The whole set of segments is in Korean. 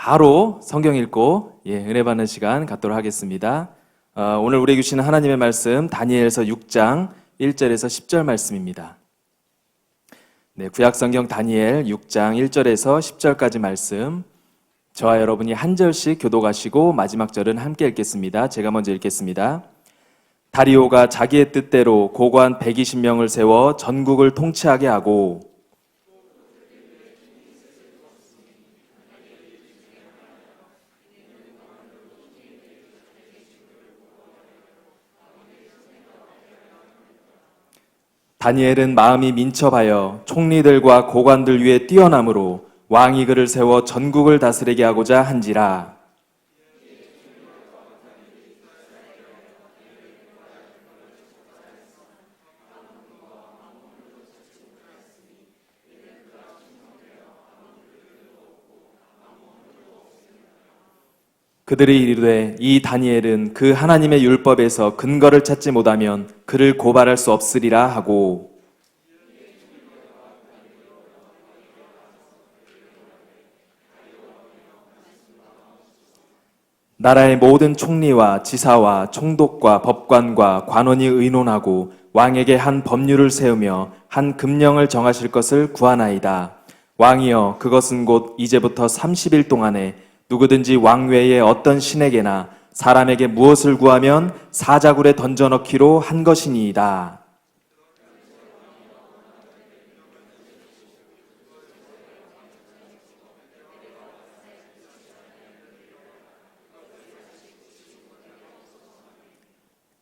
바로 성경 읽고 은혜 받는 시간 갖도록 하겠습니다. 오늘 우리에게 주시는 하나님의 말씀 다니엘서 6장 1절에서 10절 말씀입니다. 구약 성경 다니엘 6장 1절에서 10절까지 말씀, 저와 여러분이 한 절씩 교독하시고 마지막 절은 함께 읽겠습니다. 제가 먼저 읽겠습니다. 다리오가 자기의 뜻대로 고관 120명을 세워 전국을 통치하게 하고 다니엘은 마음이 민첩하여 총리들과 고관들 위에 뛰어남으로 왕이 그를 세워 전국을 다스리게 하고자 한지라. 그들이 이르되 이 다니엘은 그 하나님의 율법에서 근거를 찾지 못하면 그를 고발할 수 없으리라 하고, 나라의 모든 총리와 지사와 총독과 법관과 관원이 의논하고 왕에게 한 법률을 세우며 한 금령을 정하실 것을 구하나이다. 왕이여, 그것은 곧 이제부터 30일 동안에 누구든지 왕 외에 어떤 신에게나 사람에게 무엇을 구하면 사자굴에 던져넣기로 한 것이니이다.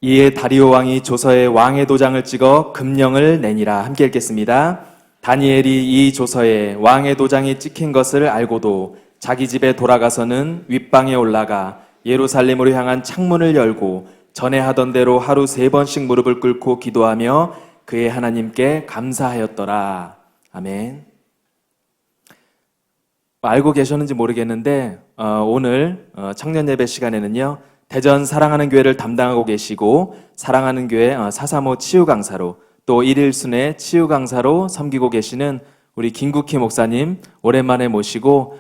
이에 다리오 왕이 조서에 왕의 도장을 찍어 금령을 내니라. 함께 읽겠습니다. 다니엘이 이 조서에 왕의 도장이 찍힌 것을 알고도 자기 집에 돌아가서는 윗방에 올라가 예루살렘으로 향한 창문을 열고 전에 하던 대로 하루 3번씩 무릎을 꿇고 기도하며 그의 하나님께 감사하였더라. 아멘. 알고 계셨는지 모르겠는데 오늘 청년 예배 시간에는요, 대전 사랑하는 교회를 담당하고 계시고 사랑하는 교회 사사모 치유 강사로 또 일일순회 치유 강사로 섬기고 계시는 우리 김국희 목사님 오랜만에 모시고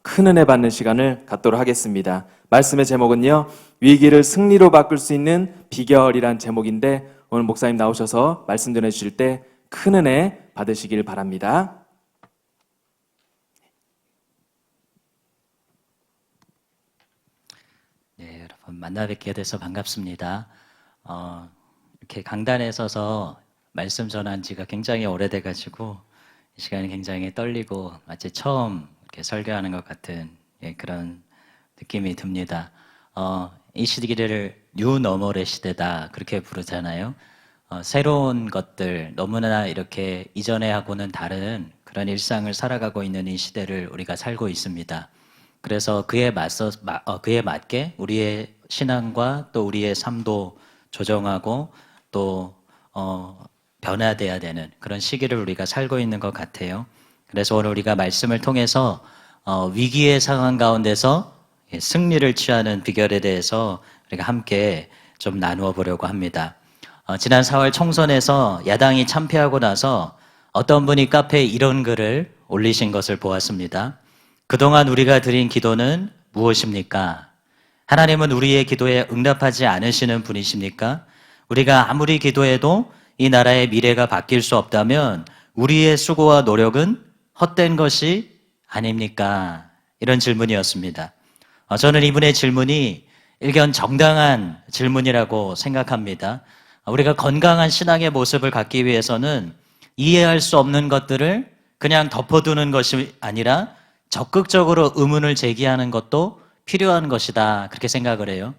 큰 은혜 받는 시간을 갖도록 하겠습니다. 말씀의 제목은요, 위기를 승리로 바꿀 수 있는 비결이란 제목인데 오늘 목사님 나오셔서 말씀 전해주실 때 큰 은혜 받으시길 바랍니다. 네, 여러분 만나 뵙게 돼서 반갑습니다. 이렇게 강단에 서서 말씀 전한 지가 굉장히 오래돼가지고 이 시간이 굉장히 떨리고 마치 처음 이렇게 설교하는 것 같은 그런 느낌이 듭니다. 이 시기를 뉴 너멀의 시대다 그렇게 부르잖아요. 새로운 것들, 너무나 이렇게 이전에 하고는 다른 그런 일상을 살아가고 있는 이 시대를 우리가 살고 있습니다. 그래서 그에 맞게 우리의 신앙과 또 우리의 삶도 조정하고 또 변화돼야 되는 그런 시기를 우리가 살고 있는 것 같아요. 그래서 오늘 우리가 말씀을 통해서 위기의 상황 가운데서 승리를 취하는 비결에 대해서 우리가 함께 좀 나누어 보려고 합니다. 지난 4월 총선에서 야당이 참패하고 나서 어떤 분이 카페에 이런 글을 올리신 것을 보았습니다. 그동안 우리가 드린 기도는 무엇입니까? 하나님은 우리의 기도에 응답하지 않으시는 분이십니까? 우리가 아무리 기도해도 이 나라의 미래가 바뀔 수 없다면 우리의 수고와 노력은 헛된 것이 아닙니까? 이런 질문이었습니다. 저는 이분의 질문이 일견 정당한 질문이라고 생각합니다. 우리가 건강한 신앙의 모습을 갖기 위해서는 이해할 수 없는 것들을 그냥 덮어두는 것이 아니라 적극적으로 의문을 제기하는 것도 필요한 것이다, 그렇게 생각을 해요.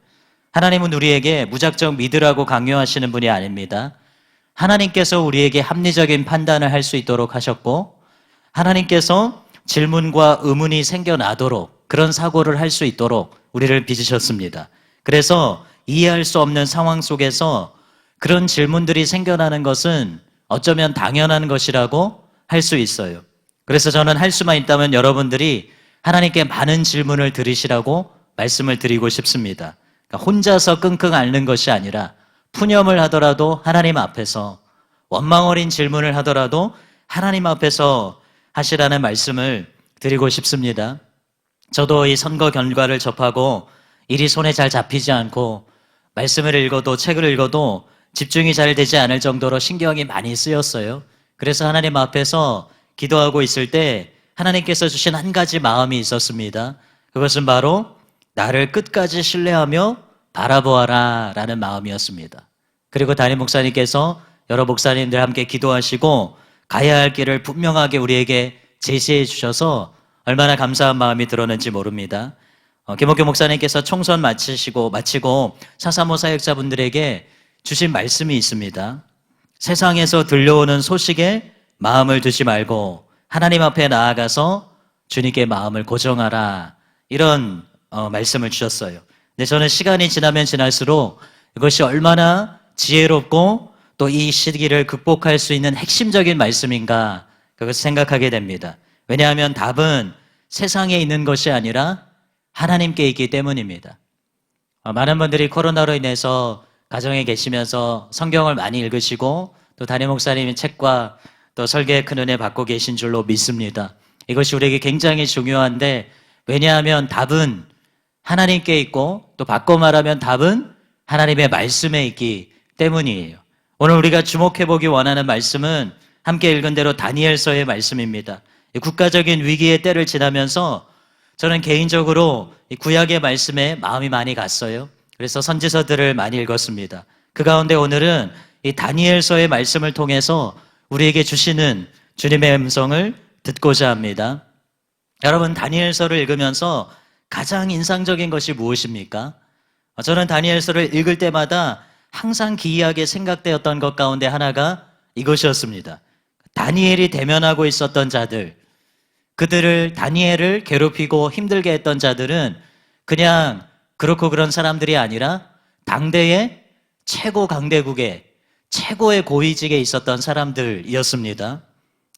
하나님은 우리에게 무작정 믿으라고 강요하시는 분이 아닙니다. 하나님께서 우리에게 합리적인 판단을 할 수 있도록 하셨고, 하나님께서 질문과 의문이 생겨나도록 그런 사고를 할 수 있도록 우리를 빚으셨습니다. 그래서 이해할 수 없는 상황 속에서 그런 질문들이 생겨나는 것은 어쩌면 당연한 것이라고 할 수 있어요. 그래서 저는 할 수만 있다면 여러분들이 하나님께 많은 질문을 들으시라고 말씀을 드리고 싶습니다. 그러니까 혼자서 끙끙 앓는 것이 아니라 푸념을 하더라도 하나님 앞에서, 원망 어린 질문을 하더라도 하나님 앞에서 하시라는 말씀을 드리고 싶습니다. 저도 이 선거 결과를 접하고 일이 손에 잘 잡히지 않고 말씀을 읽어도 책을 읽어도 집중이 잘 되지 않을 정도로 신경이 많이 쓰였어요. 그래서 하나님 앞에서 기도하고 있을 때 하나님께서 주신 한 가지 마음이 있었습니다. 그것은 바로 나를 끝까지 신뢰하며 바라보아라 라는 마음이었습니다. 그리고 담임 목사님께서 여러 목사님들 함께 기도하시고 가야 할 길을 분명하게 우리에게 제시해 주셔서 얼마나 감사한 마음이 들었는지 모릅니다. 김옥규 목사님께서 총선 마치고 사사모 사역자분들에게 주신 말씀이 있습니다. 세상에서 들려오는 소식에 마음을 두지 말고 하나님 앞에 나아가서 주님께 마음을 고정하라, 이런 말씀을 주셨어요. 근데 저는 시간이 지나면 지날수록 이것이 얼마나 지혜롭고 또 이 시기를 극복할 수 있는 핵심적인 말씀인가, 그것을 생각하게 됩니다. 왜냐하면 답은 세상에 있는 것이 아니라 하나님께 있기 때문입니다. 많은 분들이 코로나로 인해서 가정에 계시면서 성경을 많이 읽으시고 또 담임 목사님의 책과 또 설계에 큰 은혜 받고 계신 줄로 믿습니다. 이것이 우리에게 굉장히 중요한데, 왜냐하면 답은 하나님께 있고 또 바꿔 말하면 답은 하나님의 말씀에 있기 때문이에요. 오늘 우리가 주목해보기 원하는 말씀은 함께 읽은 대로 다니엘서의 말씀입니다. 국가적인 위기의 때를 지나면서 저는 개인적으로 이 구약의 말씀에 마음이 많이 갔어요. 그래서 선지서들을 많이 읽었습니다. 그 가운데 오늘은 이 다니엘서의 말씀을 통해서 우리에게 주시는 주님의 음성을 듣고자 합니다. 여러분, 다니엘서를 읽으면서 가장 인상적인 것이 무엇입니까? 저는 다니엘서를 읽을 때마다 항상 기이하게 생각되었던 것 가운데 하나가 이것이었습니다. 다니엘이 대면하고 있었던 자들, 다니엘을 괴롭히고 힘들게 했던 자들은 그냥 그렇고 그런 사람들이 아니라 당대의 최고 강대국의 최고의 고위직에 있었던 사람들이었습니다.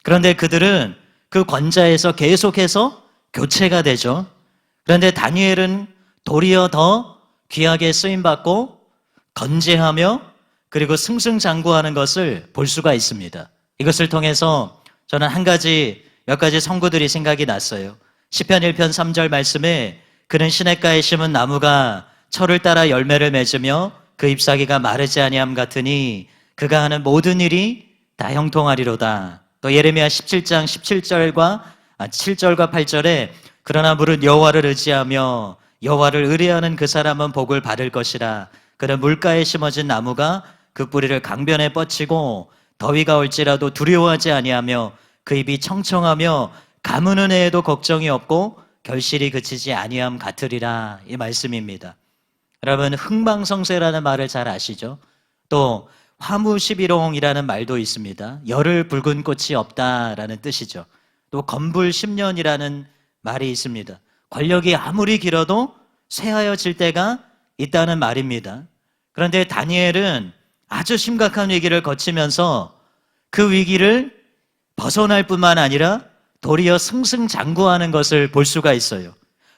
그런데 그들은 그 권좌에서 계속해서 교체가 되죠. 그런데 다니엘은 도리어 더 귀하게 쓰임받고 건재하며 그리고 승승장구하는 것을 볼 수가 있습니다. 이것을 통해서 저는 몇 가지 선구들이 생각이 났어요. 시편 1편 3절 말씀에 그는 시냇가에 심은 나무가 철을 따라 열매를 맺으며 그 잎사귀가 마르지 아니함 같으니 그가 하는 모든 일이 다 형통하리로다. 또 예레미야 17장 7절과 8절에 그러나 무릇 여호와를 의지하며 여호와를 의뢰하는 그 사람은 복을 받을 것이라. 그는 물가에 심어진 나무가 그 뿌리를 강변에 뻗치고 더위가 올지라도 두려워하지 아니하며 그 입이 청청하며 가무는 해에도 걱정이 없고 결실이 그치지 아니함 같으리라. 이 말씀입니다. 여러분, 흥망성쇠라는 말을 잘 아시죠? 또 화무십일홍이라는 말도 있습니다. 열을 붉은 꽃이 없다라는 뜻이죠. 또 건불십년이라는 말이 있습니다. 권력이 아무리 길어도 쇠하여질 때가 있다는 말입니다. 그런데 다니엘은 아주 심각한 위기를 거치면서 그 위기를 벗어날 뿐만 아니라 도리어 승승장구하는 것을 볼 수가 있어요.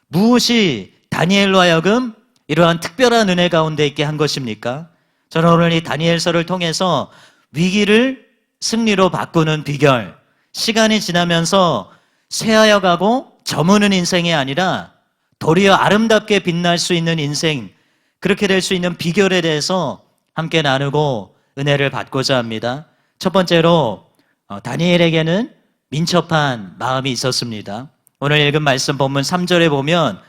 무엇이 다니엘로 하여금 이러한 특별한 은혜 가운데 있게 한 것입니까? 저는 오늘 이 다니엘서를 통해서 위기를 승리로 바꾸는 비결, 시간이 지나면서 쇠하여 가고 저무는 인생이 아니라 도리어 아름답게 빛날 수 있는 인생, 그렇게 될 수 있는 비결에 대해서 함께 나누고 은혜를 받고자 합니다. 첫 번째로 다니엘에게는 민첩한 마음이 있었습니다. 오늘 읽은 말씀 본문 3절에 보면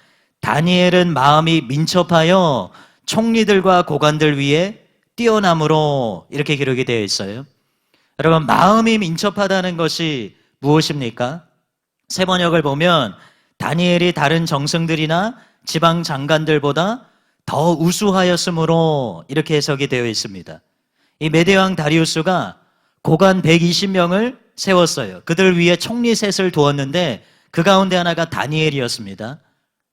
다니엘은 마음이 민첩하여 총리들과 고관들 위에 뛰어남으로 이렇게 기록이 되어 있어요. 여러분, 마음이 민첩하다는 것이 무엇입니까? 세번역을 보면 다니엘이 다른 정승들이나 지방 장관들보다 더 우수하였으므로 이렇게 해석이 되어 있습니다. 이 메대왕 다리우스가 고관 120명을 세웠어요. 그들 위에 총리 셋을 두었는데 그 가운데 하나가 다니엘이었습니다.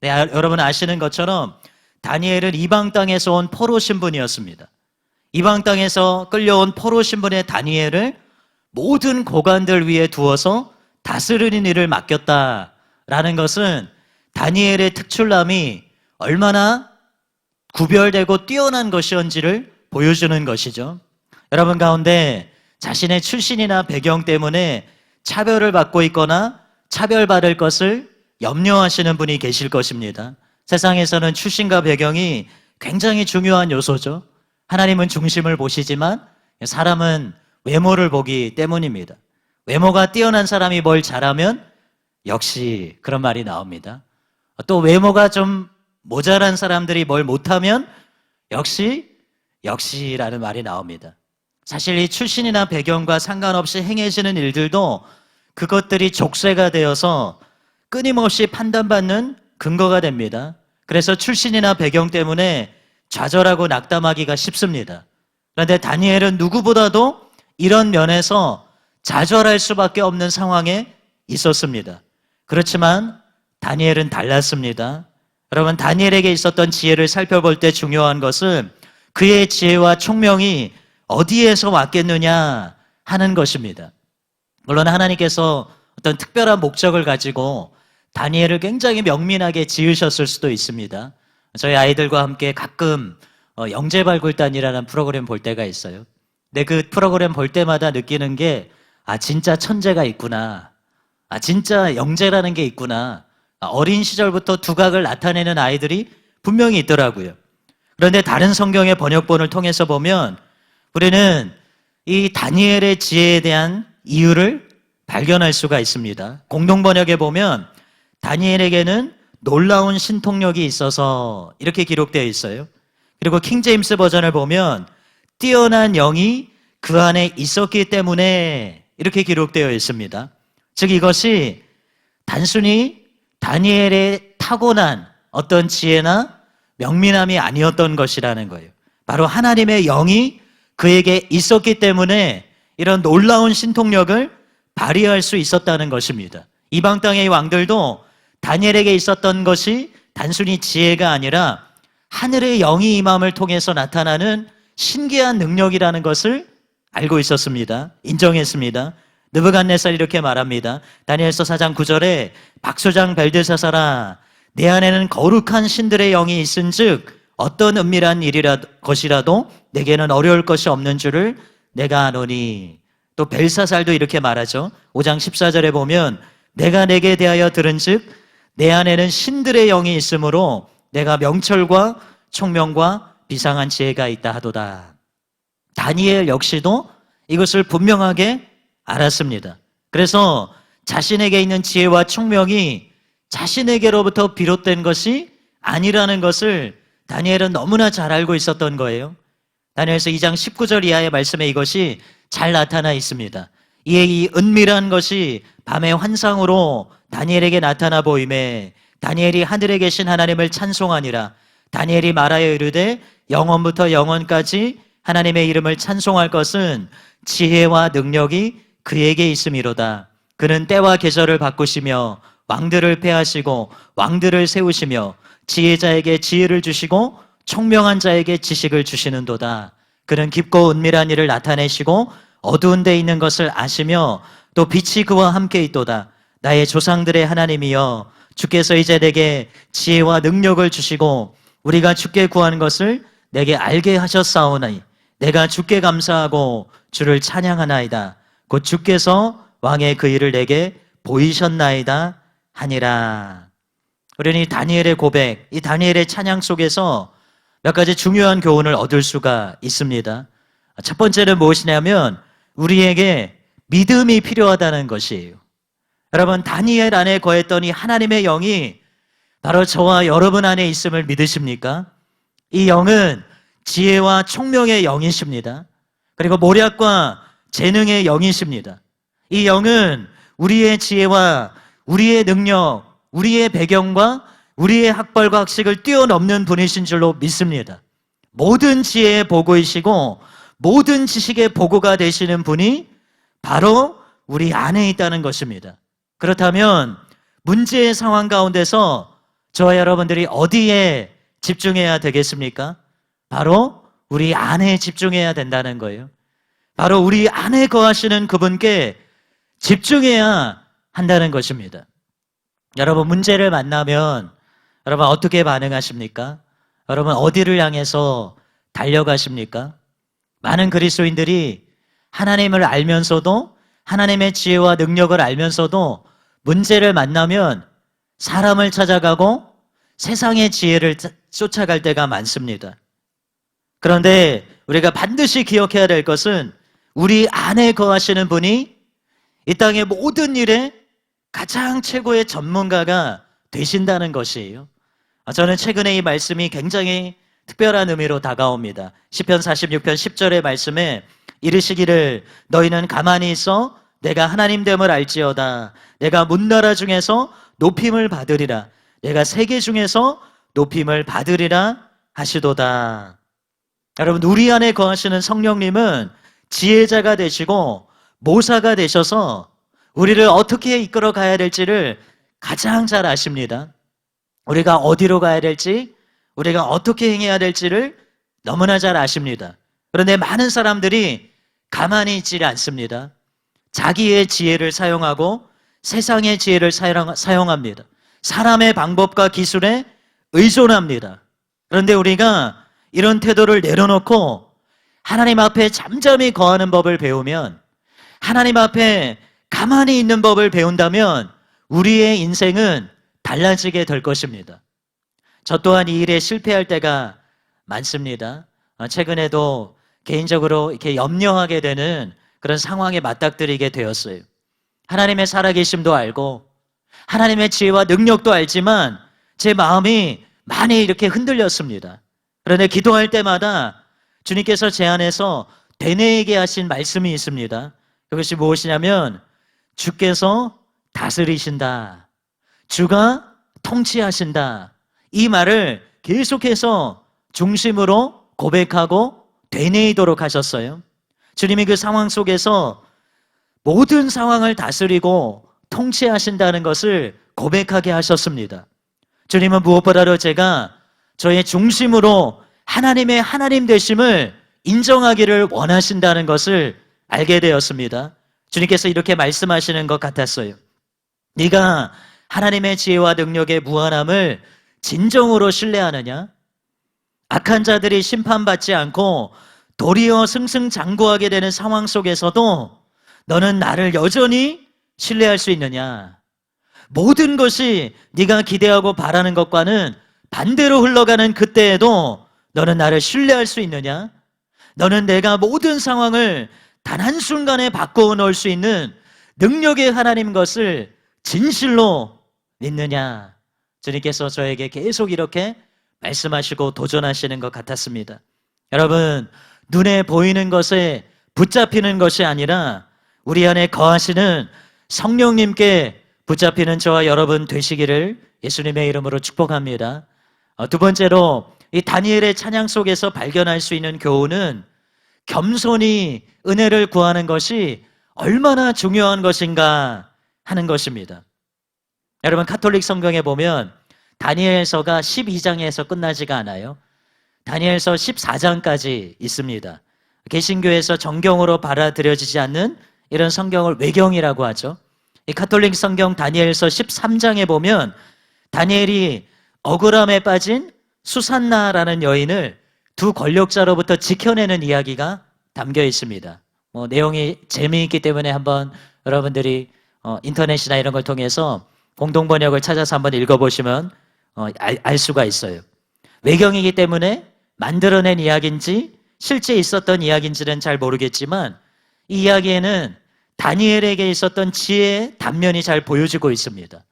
네, 여러분 아시는 것처럼 다니엘은 이방 땅에서 온 포로 신분이었습니다. 이방 땅에서 끌려온 포로 신분의 다니엘을 모든 고관들 위에 두어서 다스리는 일을 맡겼다라는 것은 다니엘의 특출남이 얼마나 구별되고 뛰어난 것이었는지를 보여주는 것이죠. 여러분 가운데 자신의 출신이나 배경 때문에 차별을 받고 있거나 차별받을 것을 염려하시는 분이 계실 것입니다. 세상에서는 출신과 배경이 굉장히 중요한 요소죠. 하나님은 중심을 보시지만 사람은 외모를 보기 때문입니다. 외모가 뛰어난 사람이 뭘 잘하면 역시 그런 말이 나옵니다. 또 외모가 좀 모자란 사람들이 뭘 못하면 역시라는 말이 나옵니다. 사실 이 출신이나 배경과 상관없이 행해지는 일들도 그것들이 족쇄가 되어서 끊임없이 판단받는 근거가 됩니다. 그래서 출신이나 배경 때문에 좌절하고 낙담하기가 쉽습니다. 그런데 다니엘은 누구보다도 이런 면에서 좌절할 수밖에 없는 상황에 있었습니다. 그렇지만 다니엘은 달랐습니다. 여러분, 다니엘에게 있었던 지혜를 살펴볼 때 중요한 것은 그의 지혜와 총명이 어디에서 왔겠느냐 하는 것입니다. 물론 하나님께서 어떤 특별한 목적을 가지고 다니엘을 굉장히 명민하게 지으셨을 수도 있습니다. 저희 아이들과 함께 가끔 영재발굴단이라는 프로그램 볼 때가 있어요. 근데 그 프로그램 볼 때마다 느끼는 게 진짜 천재가 있구나. 진짜 영재라는 게 있구나. 어린 시절부터 두각을 나타내는 아이들이 분명히 있더라고요. 그런데 다른 성경의 번역본을 통해서 보면 우리는 이 다니엘의 지혜에 대한 이유를 발견할 수가 있습니다. 공동번역에 보면 다니엘에게는 놀라운 신통력이 있어서 이렇게 기록되어 있어요. 그리고 킹제임스 버전을 보면 뛰어난 영이 그 안에 있었기 때문에 이렇게 기록되어 있습니다. 즉 이것이 단순히 다니엘의 타고난 어떤 지혜나 명민함이 아니었던 것이라는 거예요. 바로 하나님의 영이 그에게 있었기 때문에 이런 놀라운 신통력을 발휘할 수 있었다는 것입니다. 이방 땅의 왕들도 다니엘에게 있었던 것이 단순히 지혜가 아니라 하늘의 영이 임함을 통해서 나타나는 신기한 능력이라는 것을 알고 있었습니다. 인정했습니다. 느부갓네살이 이렇게 말합니다. 다니엘서 4장 9절에 박소장 벨드사사라, 내 안에는 거룩한 신들의 영이 있은즉 어떤 은밀한 것이라도 내게는 어려울 것이 없는 줄을 내가 아노니. 또 벨사살도 이렇게 말하죠. 5장 14절에 보면 내가 내게 대하여 들은즉 내 안에는 신들의 영이 있으므로 내가 명철과 총명과 비상한 지혜가 있다 하도다. 다니엘 역시도 이것을 분명하게 알았습니다. 그래서 자신에게 있는 지혜와 총명이 자신에게로부터 비롯된 것이 아니라는 것을 다니엘은 너무나 잘 알고 있었던 거예요. 다니엘서 2장 19절 이하의 말씀에 이것이 잘 나타나 있습니다. 이에 이 은밀한 것이 밤의 환상으로 다니엘에게 나타나 보임에 다니엘이 하늘에 계신 하나님을 찬송하니라. 다니엘이 말하여 이르되 영원부터 영원까지 하나님의 이름을 찬송할 것은 지혜와 능력이 그에게 있음이로다. 그는 때와 계절을 바꾸시며 왕들을 패하시고 왕들을 세우시며 지혜자에게 지혜를 주시고 총명한 자에게 지식을 주시는도다. 그는 깊고 은밀한 일을 나타내시고 어두운 데 있는 것을 아시며 또 빛이 그와 함께 있도다. 나의 조상들의 하나님이여, 주께서 이제 내게 지혜와 능력을 주시고 우리가 주께 구하는 것을 내게 알게 하셨사오니 내가 주께 감사하고 주를 찬양하나이다. 곧 주께서 왕의 그 일을 내게 보이셨나이다 하니라. 우리는 이 다니엘의 고백, 이 다니엘의 찬양 속에서 몇 가지 중요한 교훈을 얻을 수가 있습니다. 첫 번째는 무엇이냐면 우리에게 믿음이 필요하다는 것이에요. 여러분, 다니엘 안에 거했던 이 하나님의 영이 바로 저와 여러분 안에 있음을 믿으십니까? 이 영은 지혜와 총명의 영이십니다. 그리고 모략과 재능의 영이십니다. 이 영은 우리의 지혜와 우리의 능력, 우리의 배경과 우리의 학벌과 학식을 뛰어넘는 분이신 줄로 믿습니다. 모든 지혜의 보고이시고 모든 지식의 보고가 되시는 분이 바로 우리 안에 있다는 것입니다. 그렇다면 문제의 상황 가운데서 저와 여러분들이 어디에 집중해야 되겠습니까? 바로 우리 안에 집중해야 된다는 거예요. 바로 우리 안에 거하시는 그분께 집중해야 한다는 것입니다. 여러분, 문제를 만나면 여러분 어떻게 반응하십니까? 여러분 어디를 향해서 달려가십니까? 많은 그리스도인들이 하나님을 알면서도 하나님의 지혜와 능력을 알면서도 문제를 만나면 사람을 찾아가고 세상의 지혜를 쫓아갈 때가 많습니다. 그런데 우리가 반드시 기억해야 될 것은 우리 안에 거하시는 분이 이 땅의 모든 일에 가장 최고의 전문가가 되신다는 것이에요. 저는 최근에 이 말씀이 굉장히 특별한 의미로 다가옵니다. 시편 46편 10절의 말씀에 이르시기를 너희는 가만히 있어 내가 하나님 됨을 알지어다. 내가 문나라 중에서 높임을 받으리라. 내가 세계 중에서 높임을 받으리라 하시도다. 여러분, 우리 안에 거하시는 성령님은 지혜자가 되시고 모사가 되셔서 우리를 어떻게 이끌어 가야 될지를 가장 잘 아십니다. 우리가 어디로 가야 될지, 우리가 어떻게 행해야 될지를 너무나 잘 아십니다. 그런데 많은 사람들이 가만히 있지 않습니다. 자기의 지혜를 사용하고 세상의 지혜를 사용합니다. 사람의 방법과 기술에 의존합니다. 그런데 우리가 이런 태도를 내려놓고 하나님 앞에 잠잠히 거하는 법을 배우면, 하나님 앞에 가만히 있는 법을 배운다면 우리의 인생은 달라지게 될 것입니다. 저 또한 이 일에 실패할 때가 많습니다. 최근에도 개인적으로 이렇게 염려하게 되는 그런 상황에 맞닥뜨리게 되었어요. 하나님의 살아계심도 알고 하나님의 지혜와 능력도 알지만 제 마음이 많이 이렇게 흔들렸습니다. 그런데 기도할 때마다 주님께서 제 안에서 되뇌이게 하신 말씀이 있습니다. 그것이 무엇이냐면 주께서 다스리신다. 주가 통치하신다. 이 말을 계속해서 중심으로 고백하고 되뇌이도록 하셨어요. 주님이 그 상황 속에서 모든 상황을 다스리고 통치하신다는 것을 고백하게 하셨습니다. 주님은 무엇보다도 제가 저의 중심으로 하나님의 하나님 되심을 인정하기를 원하신다는 것을 알게 되었습니다. 주님께서 이렇게 말씀하시는 것 같았어요. 네가 하나님의 지혜와 능력의 무한함을 진정으로 신뢰하느냐? 악한 자들이 심판받지 않고 도리어 승승장구하게 되는 상황 속에서도 너는 나를 여전히 신뢰할 수 있느냐? 모든 것이 네가 기대하고 바라는 것과는 반대로 흘러가는 그때에도 너는 나를 신뢰할 수 있느냐? 너는 내가 모든 상황을 단 한순간에 바꾸어 놓을 수 있는 능력의 하나님 것을 진실로 믿느냐? 주님께서 저에게 계속 이렇게 말씀하시고 도전하시는 것 같았습니다. 여러분, 눈에 보이는 것에 붙잡히는 것이 아니라 우리 안에 거하시는 성령님께 붙잡히는 저와 여러분 되시기를 예수님의 이름으로 축복합니다. 두 번째로 이 다니엘의 찬양 속에서 발견할 수 있는 교훈은 겸손히 은혜를 구하는 것이 얼마나 중요한 것인가 하는 것입니다. 여러분, 카톨릭 성경에 보면 다니엘서가 12장에서 끝나지가 않아요. 다니엘서 14장까지 있습니다. 개신교에서 정경으로 받아들여지지 않는 이런 성경을 외경이라고 하죠. 이 카톨릭 성경 다니엘서 13장에 보면 다니엘이 억울함에 빠진 수산나라는 여인을 두 권력자로부터 지켜내는 이야기가 담겨 있습니다. 내용이 재미있기 때문에 한번 여러분들이 인터넷이나 이런 걸 통해서 공동 번역을 찾아서 한번 읽어보시면 알 수가 있어요. 외경이기 때문에 만들어낸 이야기인지 실제 있었던 이야기인지는 잘 모르겠지만 이 이야기에는 다니엘에게 있었던 지혜의 단면이 잘 보여지고 있습니다.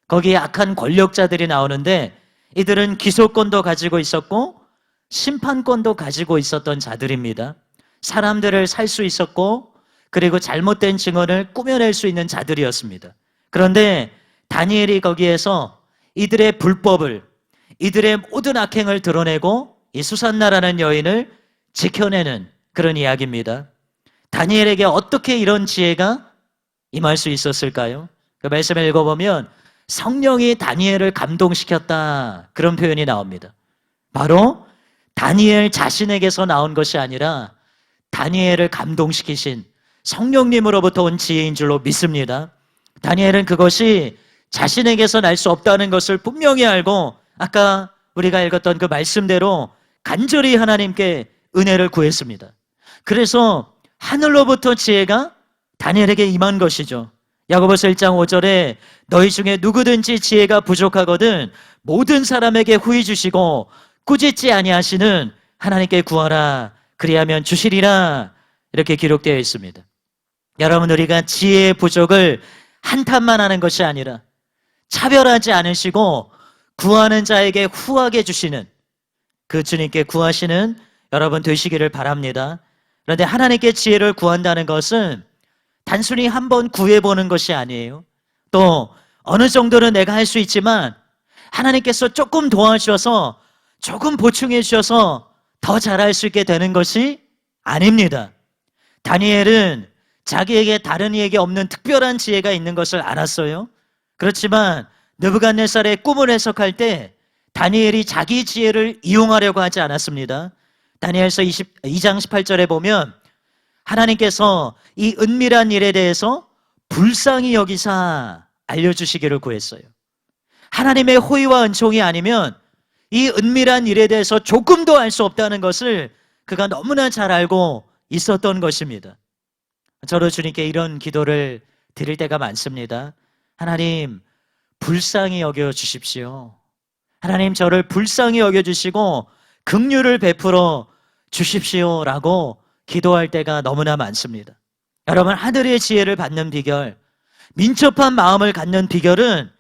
거기에 악한 권력자들이 나오는데 이들은 기소권도 가지고 있었고 심판권도 가지고 있었던 자들입니다. 사람들을 살 수 있었고 그리고 잘못된 증언을 꾸며낼 수 있는 자들이었습니다. 그런데 다니엘이 거기에서 이들의 불법을, 이들의 모든 악행을 드러내고 이 수산나라는 여인을 지켜내는 그런 이야기입니다. 다니엘에게 어떻게 이런 지혜가 임할 수 있었을까요? 그 말씀을 읽어보면 성령이 다니엘을 감동시켰다, 그런 표현이 나옵니다. 바로 다니엘 자신에게서 나온 것이 아니라 다니엘을 감동시키신 성령님으로부터 온 지혜인 줄로 믿습니다. 다니엘은 그것이 자신에게서 날 수 없다는 것을 분명히 알고 아까 우리가 읽었던 그 말씀대로 간절히 하나님께 은혜를 구했습니다. 그래서 하늘로부터 지혜가 다니엘에게 임한 것이죠. 야고보서 1장 5절에 너희 중에 누구든지 지혜가 부족하거든 모든 사람에게 후히 주시고 꾸짖지 아니하시는 하나님께 구하라 그리하면 주시리라 이렇게 기록되어 있습니다. 여러분, 우리가 지혜의 부족을 한탄만 하는 것이 아니라 차별하지 않으시고 구하는 자에게 후하게 주시는 그 주님께 구하시는 여러분 되시기를 바랍니다. 그런데 하나님께 지혜를 구한다는 것은 단순히 한번 구해보는 것이 아니에요. 또 어느 정도는 내가 할 수 있지만 하나님께서 조금 도와주셔서 조금 보충해 주셔서 더 잘할 수 있게 되는 것이 아닙니다. 다니엘은 자기에게 다른 이에게 없는 특별한 지혜가 있는 것을 알았어요. 그렇지만 느부갓네살의 꿈을 해석할 때 다니엘이 자기 지혜를 이용하려고 하지 않았습니다. 다니엘서 2장 18절에 보면 하나님께서 이 은밀한 일에 대해서 불쌍히 여기사 알려주시기를 구했어요. 하나님의 호의와 은총이 아니면 이 은밀한 일에 대해서 조금도 알 수 없다는 것을 그가 너무나 잘 알고 있었던 것입니다. 저도 주님께 이런 기도를 드릴 때가 많습니다. 하나님, 불쌍히 여겨 주십시오. 하나님, 저를 불쌍히 여겨 주시고 긍휼을 베풀어 주십시오라고 기도할 때가 너무나 많습니다. 여러분, 하늘의 지혜를 받는 비결, 민첩한 마음을 갖는 비결은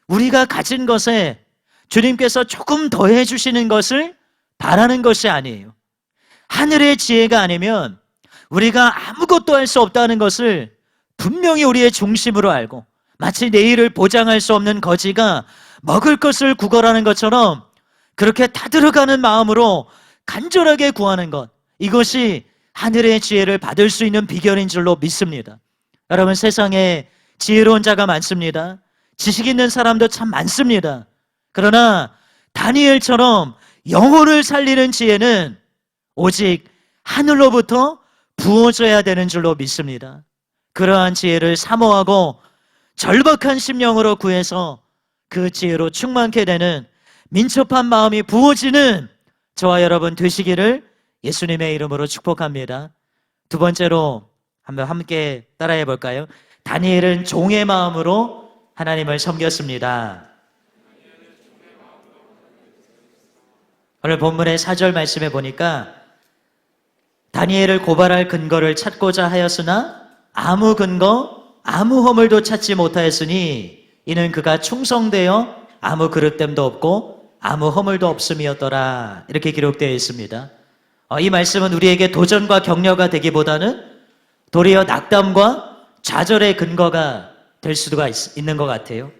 우리가 가진 것에 주님께서 조금 더해 주시는 것을 바라는 것이 아니에요. 하늘의 지혜가 아니면 우리가 아무것도 할 수 없다는 것을 분명히 우리의 중심으로 알고 마치 내일을 보장할 수 없는 거지가 먹을 것을 구걸하는 것처럼 그렇게 타들어가는 마음으로 간절하게 구하는 것, 이것이 하늘의 지혜를 받을 수 있는 비결인 줄로 믿습니다. 여러분, 세상에 지혜로운 자가 많습니다. 지식 있는 사람도 참 많습니다. 그러나 다니엘처럼 영혼을 살리는 지혜는 오직 하늘로부터 부어져야 되는 줄로 믿습니다. 그러한 지혜를 사모하고 절박한 심령으로 구해서 그 지혜로 충만케 되는 민첩한 마음이 부어지는 저와 여러분 되시기를 예수님의 이름으로 축복합니다. 두 번째로 한번 함께 따라해 볼까요? 다니엘은 종의 마음으로 하나님을 섬겼습니다. 오늘 본문의 4절 말씀에 보니까 다니엘을 고발할 근거를 찾고자 하였으나 아무 근거, 아무 허물도 찾지 못하였으니 이는 그가 충성되어 아무 그릇됨도 없고 아무 허물도 없음이었더라. 이렇게 기록되어 있습니다. 이 말씀은 우리에게 도전과 격려가 되기보다는 도리어 낙담과 좌절의 근거가 될 수가 있는 것 같아요.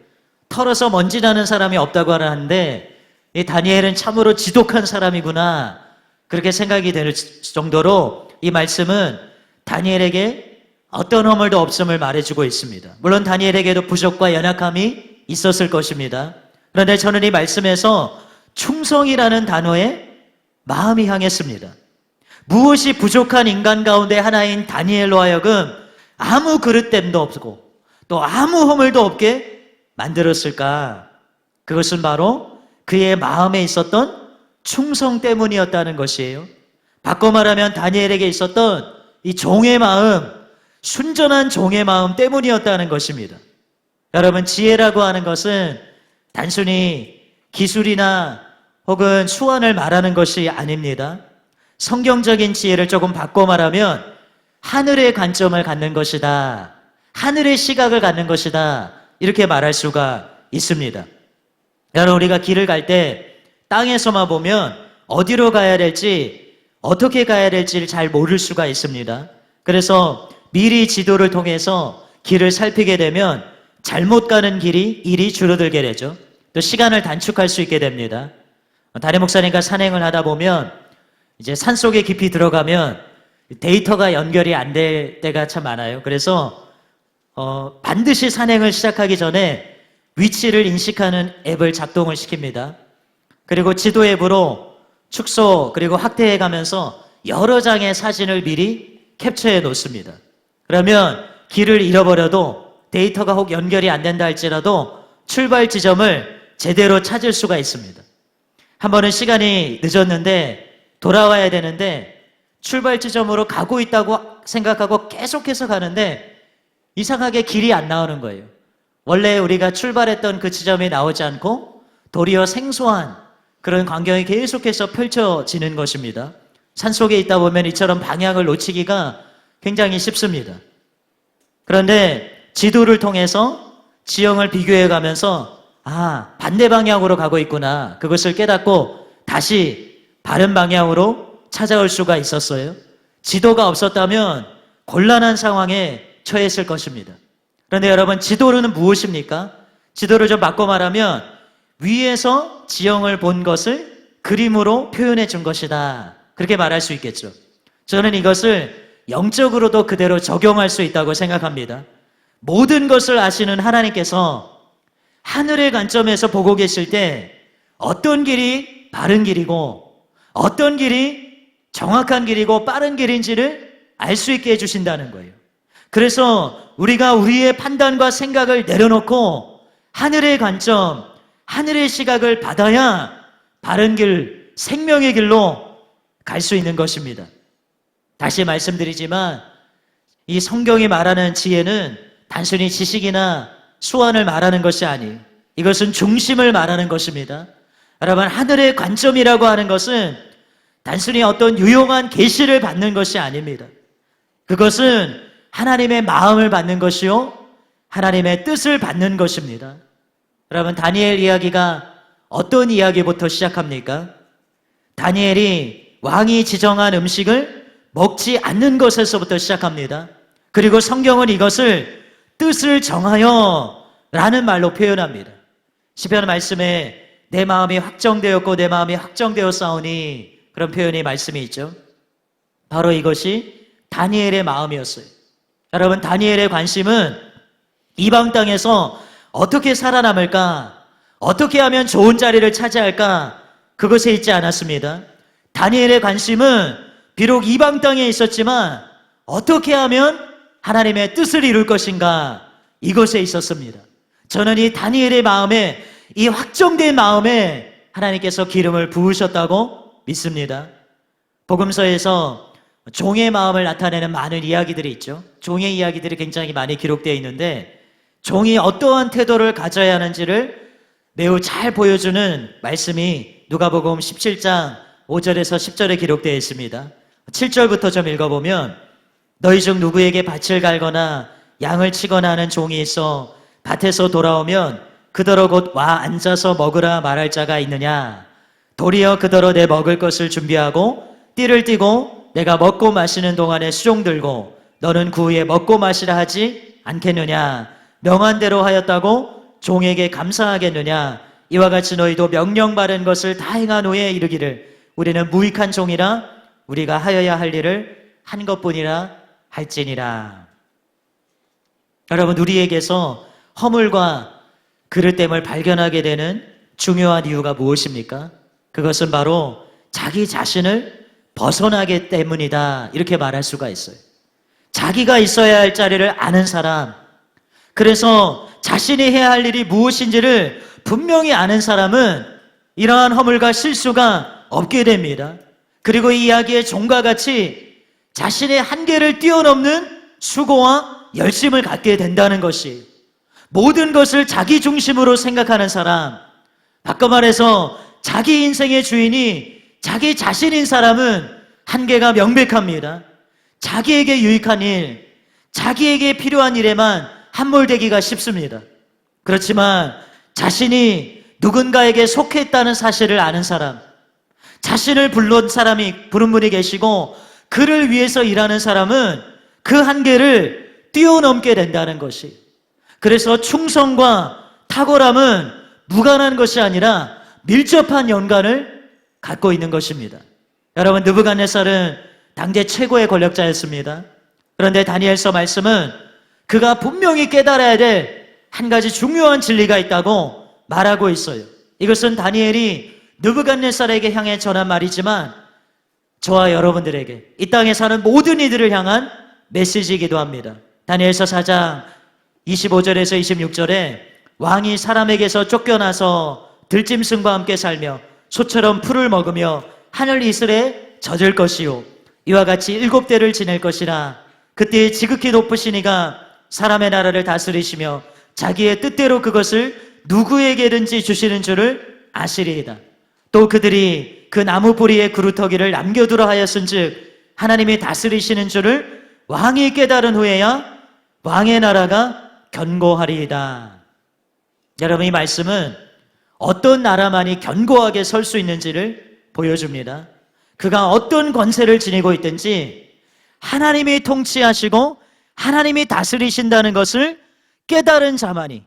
털어서 먼지 나는 사람이 없다고 하는데 이 다니엘은 참으로 지독한 사람이구나 그렇게 생각이 될 정도로 이 말씀은 다니엘에게 어떤 허물도 없음을 말해주고 있습니다. 물론 다니엘에게도 부족과 연약함이 있었을 것입니다. 그런데 저는 이 말씀에서 충성이라는 단어에 마음이 향했습니다. 무엇이 부족한 인간 가운데 하나인 다니엘로 하여금 아무 그릇됨도 없고 또 아무 허물도 없게 만들었을까? 그것은 바로 그의 마음에 있었던 충성 때문이었다는 것이에요. 바꿔 말하면 다니엘에게 있었던 이 종의 마음, 순전한 종의 마음 때문이었다는 것입니다. 여러분, 지혜라고 하는 것은 단순히 기술이나 혹은 수완을 말하는 것이 아닙니다. 성경적인 지혜를 조금 바꿔 말하면 하늘의 관점을 갖는 것이다. 하늘의 시각을 갖는 것이다. 이렇게 말할 수가 있습니다. 여러분, 우리가 길을 갈 때 땅에서만 보면 어디로 가야 될지, 어떻게 가야 될지를 잘 모를 수가 있습니다. 그래서 미리 지도를 통해서 길을 살피게 되면 잘못 가는 일이 줄어들게 되죠. 또 시간을 단축할 수 있게 됩니다. 담임 목사님과 산행을 하다 보면 이제 산속에 깊이 들어가면 데이터가 연결이 안 될 때가 참 많아요. 그래서 반드시 산행을 시작하기 전에 위치를 인식하는 앱을 작동을 시킵니다. 그리고 지도 앱으로 축소 그리고 확대해 가면서 여러 장의 사진을 미리 캡처해 놓습니다. 그러면 길을 잃어버려도 데이터가 혹 연결이 안 된다 할지라도 출발 지점을 제대로 찾을 수가 있습니다. 한 번은 시간이 늦었는데 돌아와야 되는데 출발 지점으로 가고 있다고 생각하고 계속해서 가는데 이상하게 길이 안 나오는 거예요. 원래 우리가 출발했던 그 지점에 나오지 않고 도리어 생소한 그런 광경이 계속해서 펼쳐지는 것입니다. 산속에 있다 보면 이처럼 방향을 놓치기가 굉장히 쉽습니다. 그런데 지도를 통해서 지형을 비교해 가면서 반대 방향으로 가고 있구나. 그것을 깨닫고 다시 바른 방향으로 찾아올 수가 있었어요. 지도가 없었다면 곤란한 상황에 처했을 것입니다. 그런데 여러분, 지도는 무엇입니까? 지도를 좀 바꿔 말하면 위에서 지형을 본 것을 그림으로 표현해 준 것이다. 그렇게 말할 수 있겠죠. 저는 이것을 영적으로도 그대로 적용할 수 있다고 생각합니다. 모든 것을 아시는 하나님께서 하늘의 관점에서 보고 계실 때 어떤 길이 바른 길이고 어떤 길이 정확한 길이고 빠른 길인지를 알 수 있게 해주신다는 거예요. 그래서 우리가 우리의 판단과 생각을 내려놓고 하늘의 관점, 하늘의 시각을 받아야 바른 길, 생명의 길로 갈 수 있는 것입니다. 다시 말씀드리지만 이 성경이 말하는 지혜는 단순히 지식이나 수완을 말하는 것이 아니에요. 이것은 중심을 말하는 것입니다. 여러분, 하늘의 관점이라고 하는 것은 단순히 어떤 유용한 계시를 받는 것이 아닙니다. 그것은 하나님의 마음을 받는 것이요, 하나님의 뜻을 받는 것입니다. 여러분, 다니엘 이야기가 어떤 이야기부터 시작합니까? 다니엘이 왕이 지정한 음식을 먹지 않는 것에서부터 시작합니다. 그리고 성경은 이것을 뜻을 정하여 라는 말로 표현합니다. 시편 말씀에 내 마음이 확정되었고 내 마음이 확정되었사오니, 그런 표현이 말씀이 있죠. 바로 이것이 다니엘의 마음이었어요. 여러분, 다니엘의 관심은 이방 땅에서 어떻게 살아남을까, 어떻게 하면 좋은 자리를 차지할까, 그것에 있지 않았습니다. 다니엘의 관심은 비록 이방 땅에 있었지만 어떻게 하면 하나님의 뜻을 이룰 것인가, 이것에 있었습니다. 저는 이 다니엘의 마음에, 이 확정된 마음에 하나님께서 기름을 부으셨다고 믿습니다. 복음서에서 종의 마음을 나타내는 많은 이야기들이 있죠. 종의 이야기들이 굉장히 많이 기록되어 있는데 종이 어떠한 태도를 가져야 하는지를 매우 잘 보여주는 말씀이 누가복음 17장 5절에서 10절에 기록되어 있습니다. 7절부터 좀 읽어보면, 너희 중 누구에게 밭을 갈거나 양을 치거나 하는 종이 있어 밭에서 돌아오면 그더러 곧 와 앉아서 먹으라 말할 자가 있느냐? 도리어 그더러 내 먹을 것을 준비하고 띠를 띠고 내가 먹고 마시는 동안에 수종 들고 너는 그 후에 먹고 마시라 하지 않겠느냐? 명한 대로 하였다고 종에게 감사하겠느냐? 이와 같이 너희도 명령 바른 것을 다 행한 후에 이르기를 우리는 무익한 종이라 우리가 하여야 할 일을 한 것뿐이라 할지니라. 여러분, 우리에게서 허물과 그릇됨을 발견하게 되는 중요한 이유가 무엇입니까? 그것은 바로 자기 자신을 벗어나기 때문이다, 이렇게 말할 수가 있어요. 자기가 있어야 할 자리를 아는 사람, 그래서 자신이 해야 할 일이 무엇인지를 분명히 아는 사람은 이러한 허물과 실수가 없게 됩니다. 그리고 이 이야기의 종과 같이 자신의 한계를 뛰어넘는 수고와 열심을 갖게 된다는 것이, 모든 것을 자기 중심으로 생각하는 사람, 바꿔 말해서 자기 인생의 주인이 자기 자신인 사람은 한계가 명백합니다. 자기에게 유익한 일, 자기에게 필요한 일에만 함몰되기가 쉽습니다. 그렇지만 자신이 누군가에게 속했다는 사실을 아는 사람, 자신을 부른 분이 계시고 그를 위해서 일하는 사람은 그 한계를 뛰어넘게 된다는 것이, 그래서 충성과 탁월함은 무관한 것이 아니라 밀접한 연관을 갖고 있는 것입니다. 여러분, 느부갓네살은 당대 최고의 권력자였습니다. 그런데 다니엘서 말씀은 그가 분명히 깨달아야 될 한 가지 중요한 진리가 있다고 말하고 있어요. 이것은 다니엘이 느부갓네살에게 향해 전한 말이지만 저와 여러분들에게, 이 땅에 사는 모든 이들을 향한 메시지이기도 합니다. 다니엘서 4장 25절에서 26절에 왕이 사람에게서 쫓겨나서 들짐승과 함께 살며 소처럼 풀을 먹으며 하늘 이슬에 젖을 것이요 이와 같이 7대를 지낼 것이라. 그때 지극히 높으신 이가 사람의 나라를 다스리시며 자기의 뜻대로 그것을 누구에게든지 주시는 줄을 아시리이다. 또 그들이 그 나무 뿌리에 그루터기를 남겨두라 하였은즉 하나님이 다스리시는 줄을 왕이 깨달은 후에야 왕의 나라가 견고하리이다. 여러분, 이 말씀은 어떤 나라만이 견고하게 설 수 있는지를 보여줍니다. 그가 어떤 권세를 지니고 있든지 하나님이 통치하시고 하나님이 다스리신다는 것을 깨달은 자만이,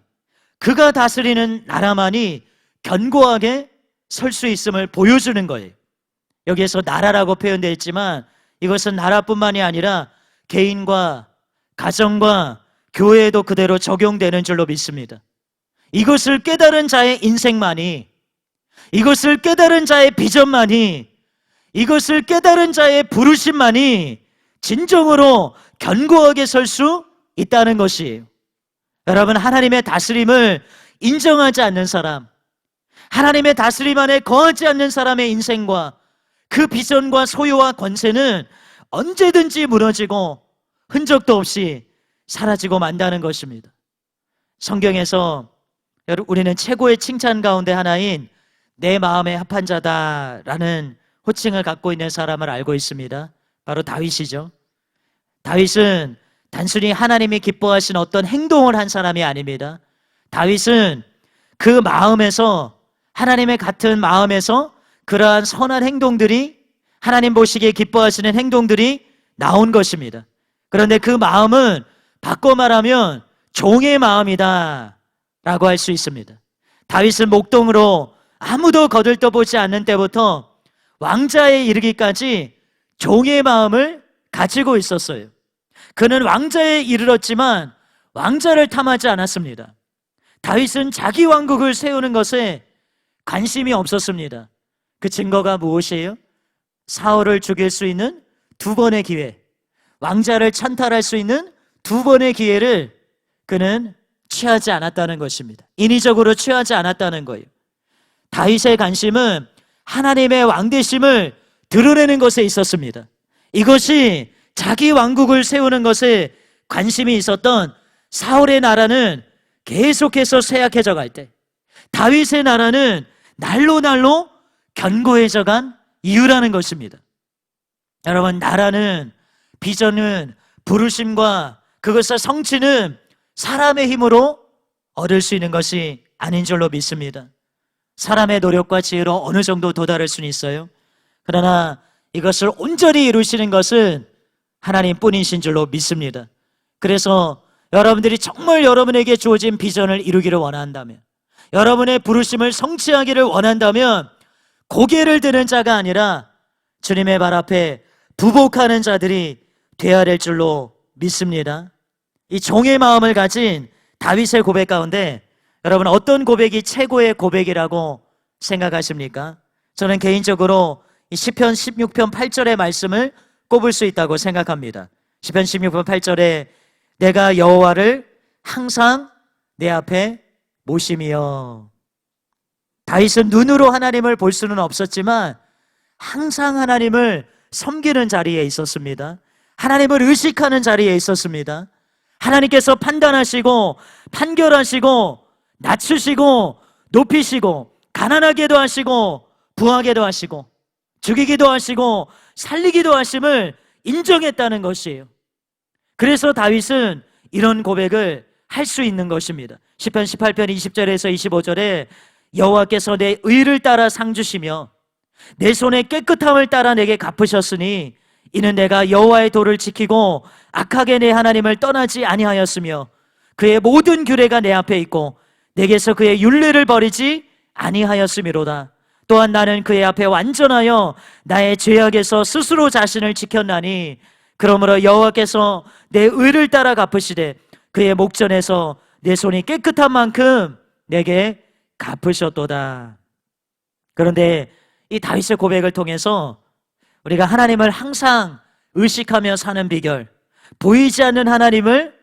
그가 다스리는 나라만이 견고하게 설 수 있음을 보여주는 거예요. 여기에서 나라라고 표현되어 있지만 이것은 나라뿐만이 아니라 개인과 가정과 교회에도 그대로 적용되는 줄로 믿습니다. 이것을 깨달은 자의 인생만이, 이것을 깨달은 자의 비전만이, 이것을 깨달은 자의 부르심만이 진정으로 견고하게 설 수 있다는 것이에요. 여러분, 하나님의 다스림을 인정하지 않는 사람, 하나님의 다스림 안에 거하지 않는 사람의 인생과 그 비전과 소유와 권세는 언제든지 무너지고 흔적도 없이 사라지고 만다는 것입니다. 성경에서 우리는 최고의 칭찬 가운데 하나인 내 마음에 합한 자다라는 호칭을 갖고 있는 사람을 알고 있습니다. 바로 다윗이죠. 다윗은 단순히 하나님이 기뻐하신 어떤 행동을 한 사람이 아닙니다. 다윗은 그 마음에서, 하나님의 같은 마음에서 그러한 선한 행동들이, 하나님 보시기에 기뻐하시는 행동들이 나온 것입니다. 그런데 그 마음은 바꿔 말하면 종의 마음이다 라고 할 수 있습니다. 다윗은 목동으로 아무도 거들떠보지 않는 때부터 왕자에 이르기까지 종의 마음을 가지고 있었어요. 그는 왕자에 이르렀지만 왕자를 탐하지 않았습니다. 다윗은 자기 왕국을 세우는 것에 관심이 없었습니다. 그 증거가 무엇이에요? 사울을 죽일 수 있는 두 번의 기회, 왕자를 찬탈할 수 있는 두 번의 기회를 그는 취하지 않았다는 것입니다. 인위적으로 취하지 않았다는 거예요. 다윗의 관심은 하나님의 왕되심을 드러내는 것에 있었습니다. 이것이 자기 왕국을 세우는 것에 관심이 있었던 사울의 나라는 계속해서 쇠약해져 갈 때, 다윗의 나라는 날로 날로 견고해져 간 이유라는 것입니다. 여러분, 나라는, 비전은, 부르심과 그것의 성취는 사람의 힘으로 얻을 수 있는 것이 아닌 줄로 믿습니다. 사람의 노력과 지혜로 어느 정도 도달할 수는 있어요. 그러나 이것을 온전히 이루시는 것은 하나님뿐이신 줄로 믿습니다. 그래서 여러분들이 정말 여러분에게 주어진 비전을 이루기를 원한다면, 여러분의 부르심을 성취하기를 원한다면 고개를 드는 자가 아니라 주님의 발 앞에 부복하는 자들이 되어야 될 줄로 믿습니다. 이 종의 마음을 가진 다윗의 고백 가운데 여러분, 어떤 고백이 최고의 고백이라고 생각하십니까? 저는 개인적으로 이 시편 16편 8절의 말씀을 꼽을 수 있다고 생각합니다. 시편 16편 8절에 내가 여호와를 항상 내 앞에 모심이여. 다윗은 눈으로 하나님을 볼 수는 없었지만 항상 하나님을 섬기는 자리에 있었습니다. 하나님을 의식하는 자리에 있었습니다. 하나님께서 판단하시고 판결하시고 낮추시고 높이시고 가난하게도 하시고 부하게도 하시고 죽이기도 하시고 살리기도 하심을 인정했다는 것이에요. 그래서 다윗은 이런 고백을 할 수 있는 것입니다. 시편 18편 20절에서 25절에 여호와께서 내 의를 따라 상 주시며 내 손의 깨끗함을 따라 내게 갚으셨으니 이는 내가 여호와의 도를 지키고 악하게 내 하나님을 떠나지 아니하였으며 그의 모든 규례가 내 앞에 있고 내게서 그의 율례를 버리지 아니하였음이로다. 또한 나는 그의 앞에 완전하여 나의 죄악에서 스스로 자신을 지켰나니 그러므로 여호와께서 내 의를 따라 갚으시되 그의 목전에서 내 손이 깨끗한 만큼 내게 갚으셨도다. 그런데 이 다윗의 고백을 통해서 우리가 하나님을 항상 의식하며 사는 비결, 보이지 않는 하나님을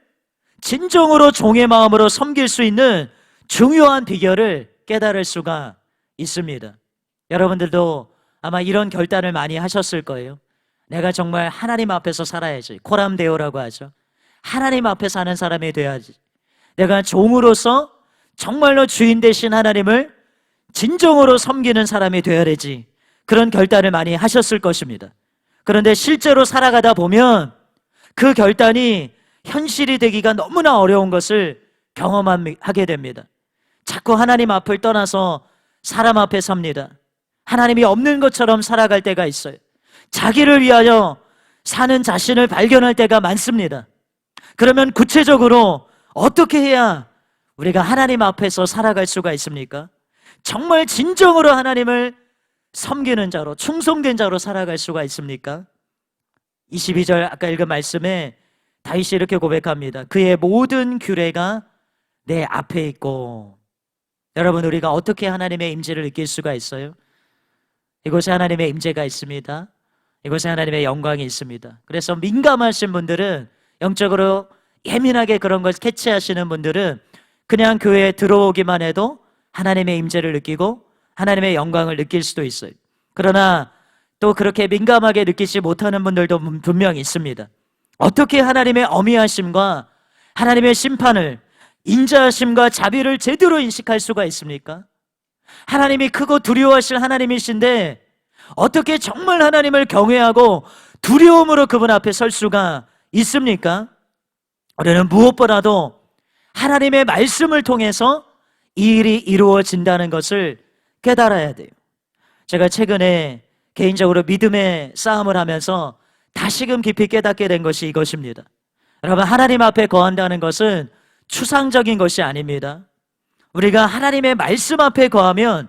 진정으로 종의 마음으로 섬길 수 있는 중요한 비결을 깨달을 수가 있습니다. 여러분들도 아마 이런 결단을 많이 하셨을 거예요. 내가 정말 하나님 앞에서 살아야지. 코람데오라고 하죠. 하나님 앞에 사는 사람이 돼야지. 내가 종으로서 정말로 주인 되신 하나님을 진정으로 섬기는 사람이 되어야 되지. 그런 결단을 많이 하셨을 것입니다. 그런데 실제로 살아가다 보면 그 결단이 현실이 되기가 너무나 어려운 것을 경험하게 됩니다. 자꾸 하나님 앞을 떠나서 사람 앞에 삽니다. 하나님이 없는 것처럼 살아갈 때가 있어요. 자기를 위하여 사는 자신을 발견할 때가 많습니다. 그러면 구체적으로 어떻게 해야 우리가 하나님 앞에서 살아갈 수가 있습니까? 정말 진정으로 하나님을 섬기는 자로, 충성된 자로 살아갈 수가 있습니까? 22절 아까 읽은 말씀에 다윗이 이렇게 고백합니다. 그의 모든 규례가 내 앞에 있고. 여러분, 우리가 어떻게 하나님의 임재를 느낄 수가 있어요? 이곳에 하나님의 임재가 있습니다. 이곳에 하나님의 영광이 있습니다. 그래서 민감하신 분들은, 영적으로 예민하게 그런 걸 캐치하시는 분들은 그냥 교회에 들어오기만 해도 하나님의 임재를 느끼고 하나님의 영광을 느낄 수도 있어요. 그러나 또 그렇게 민감하게 느끼지 못하는 분들도 분명히 있습니다. 어떻게 하나님의 어미하심과 하나님의 심판을, 인자하심과 자비를 제대로 인식할 수가 있습니까? 하나님이 크고 두려워하실 하나님이신데 어떻게 정말 하나님을 경외하고 두려움으로 그분 앞에 설 수가 있습니까? 우리는 무엇보다도 하나님의 말씀을 통해서 이 일이 이루어진다는 것을 깨달아야 돼요. 제가 최근에 개인적으로 믿음의 싸움을 하면서 다시금 깊이 깨닫게 된 것이 이것입니다. 여러분, 하나님 앞에 거한다는 것은 추상적인 것이 아닙니다. 우리가 하나님의 말씀 앞에 거하면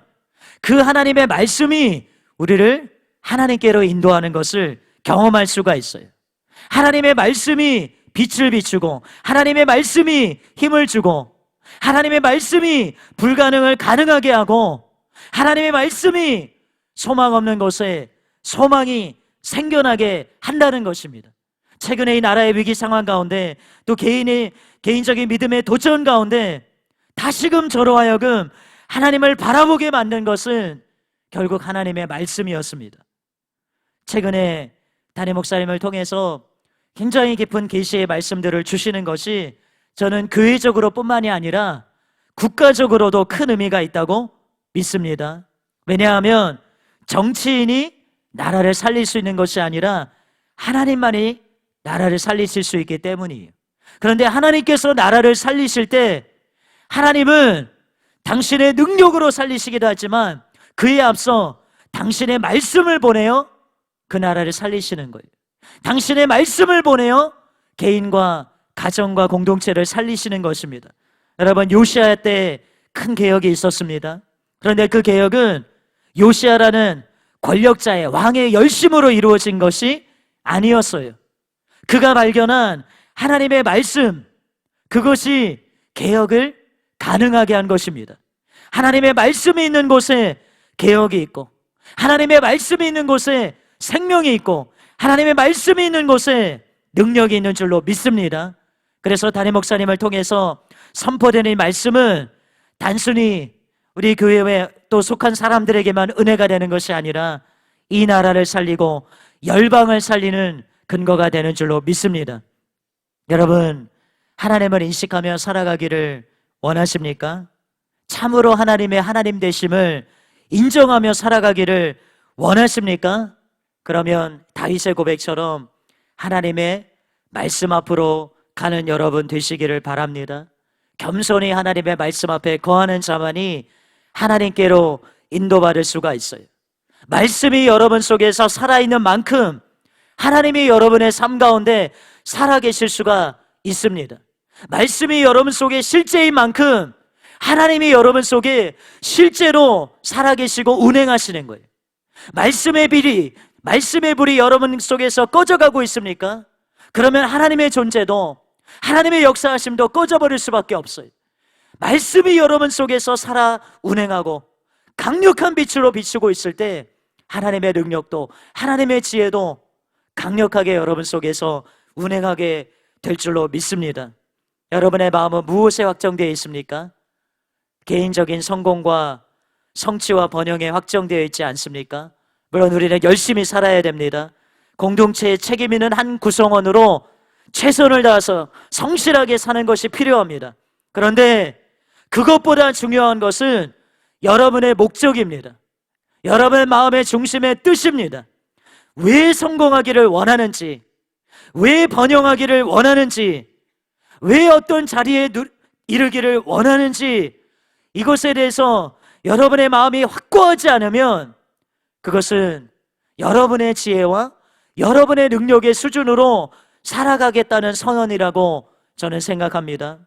그 하나님의 말씀이 우리를 하나님께로 인도하는 것을 경험할 수가 있어요. 하나님의 말씀이 빛을 비추고, 하나님의 말씀이 힘을 주고, 하나님의 말씀이 불가능을 가능하게 하고, 하나님의 말씀이 소망 없는 곳에 소망이 생겨나게 한다는 것입니다. 최근에 이 나라의 위기 상황 가운데, 또 개인적인 믿음의 도전 가운데 다시금 저로 하여금 하나님을 바라보게 만든 것은 결국 하나님의 말씀이었습니다. 최근에 담임 목사님을 통해서 굉장히 깊은 계시의 말씀들을 주시는 것이 저는 교회적으로 뿐만이 아니라 국가적으로도 큰 의미가 있다고 믿습니다. 왜냐하면 정치인이 나라를 살릴 수 있는 것이 아니라 하나님만이 나라를 살리실 수 있기 때문이에요. 그런데 하나님께서 나라를 살리실 때 하나님은 당신의 능력으로 살리시기도 하지만 그에 앞서 당신의 말씀을 보내어 그 나라를 살리시는 거예요. 당신의 말씀을 보내어 개인과 가정과 공동체를 살리시는 것입니다. 여러분, 요시야 때 큰 개혁이 있었습니다. 그런데 그 개혁은 요시야라는 권력자의, 왕의 열심으로 이루어진 것이 아니었어요. 그가 발견한 하나님의 말씀, 그것이 개혁을 가능하게 한 것입니다. 하나님의 말씀이 있는 곳에 개혁이 있고, 하나님의 말씀이 있는 곳에 생명이 있고, 하나님의 말씀이 있는 곳에 능력이 있는 줄로 믿습니다. 그래서 담임 목사님을 통해서 선포되는 이 말씀은 단순히 우리 교회에 또 속한 사람들에게만 은혜가 되는 것이 아니라 이 나라를 살리고 열방을 살리는 근거가 되는 줄로 믿습니다. 여러분, 하나님을 인식하며 살아가기를 원하십니까? 참으로 하나님의 하나님 되심을 인정하며 살아가기를 원하십니까? 그러면 다윗의 고백처럼 하나님의 말씀 앞으로 가는 여러분 되시기를 바랍니다. 겸손히 하나님의 말씀 앞에 거하는 자만이 하나님께로 인도받을 수가 있어요. 말씀이 여러분 속에서 살아있는 만큼 하나님이 여러분의 삶 가운데 살아계실 수가 있습니다. 말씀이 여러분 속에 실제인 만큼 하나님이 여러분 속에 실제로 살아계시고 운행하시는 거예요. 말씀의 불이 여러분 속에서 꺼져가고 있습니까? 그러면 하나님의 존재도, 하나님의 역사하심도 꺼져버릴 수밖에 없어요. 말씀이 여러분 속에서 살아 운행하고 강력한 빛으로 비추고 있을 때 하나님의 능력도, 하나님의 지혜도 강력하게 여러분 속에서 운행하게 될 줄로 믿습니다. 여러분의 마음은 무엇에 확정되어 있습니까? 개인적인 성공과 성취와 번영에 확정되어 있지 않습니까? 물론 우리는 열심히 살아야 됩니다. 공동체의 책임 있는 한 구성원으로 최선을 다해서 성실하게 사는 것이 필요합니다. 그런데 그것보다 중요한 것은 여러분의 목적입니다. 여러분의 마음의 중심의 뜻입니다. 왜 성공하기를 원하는지, 왜 번영하기를 원하는지, 왜 어떤 자리에 이르기를 원하는지, 이것에 대해서 여러분의 마음이 확고하지 않으면 그것은 여러분의 지혜와 여러분의 능력의 수준으로 살아가겠다는 선언이라고 저는 생각합니다.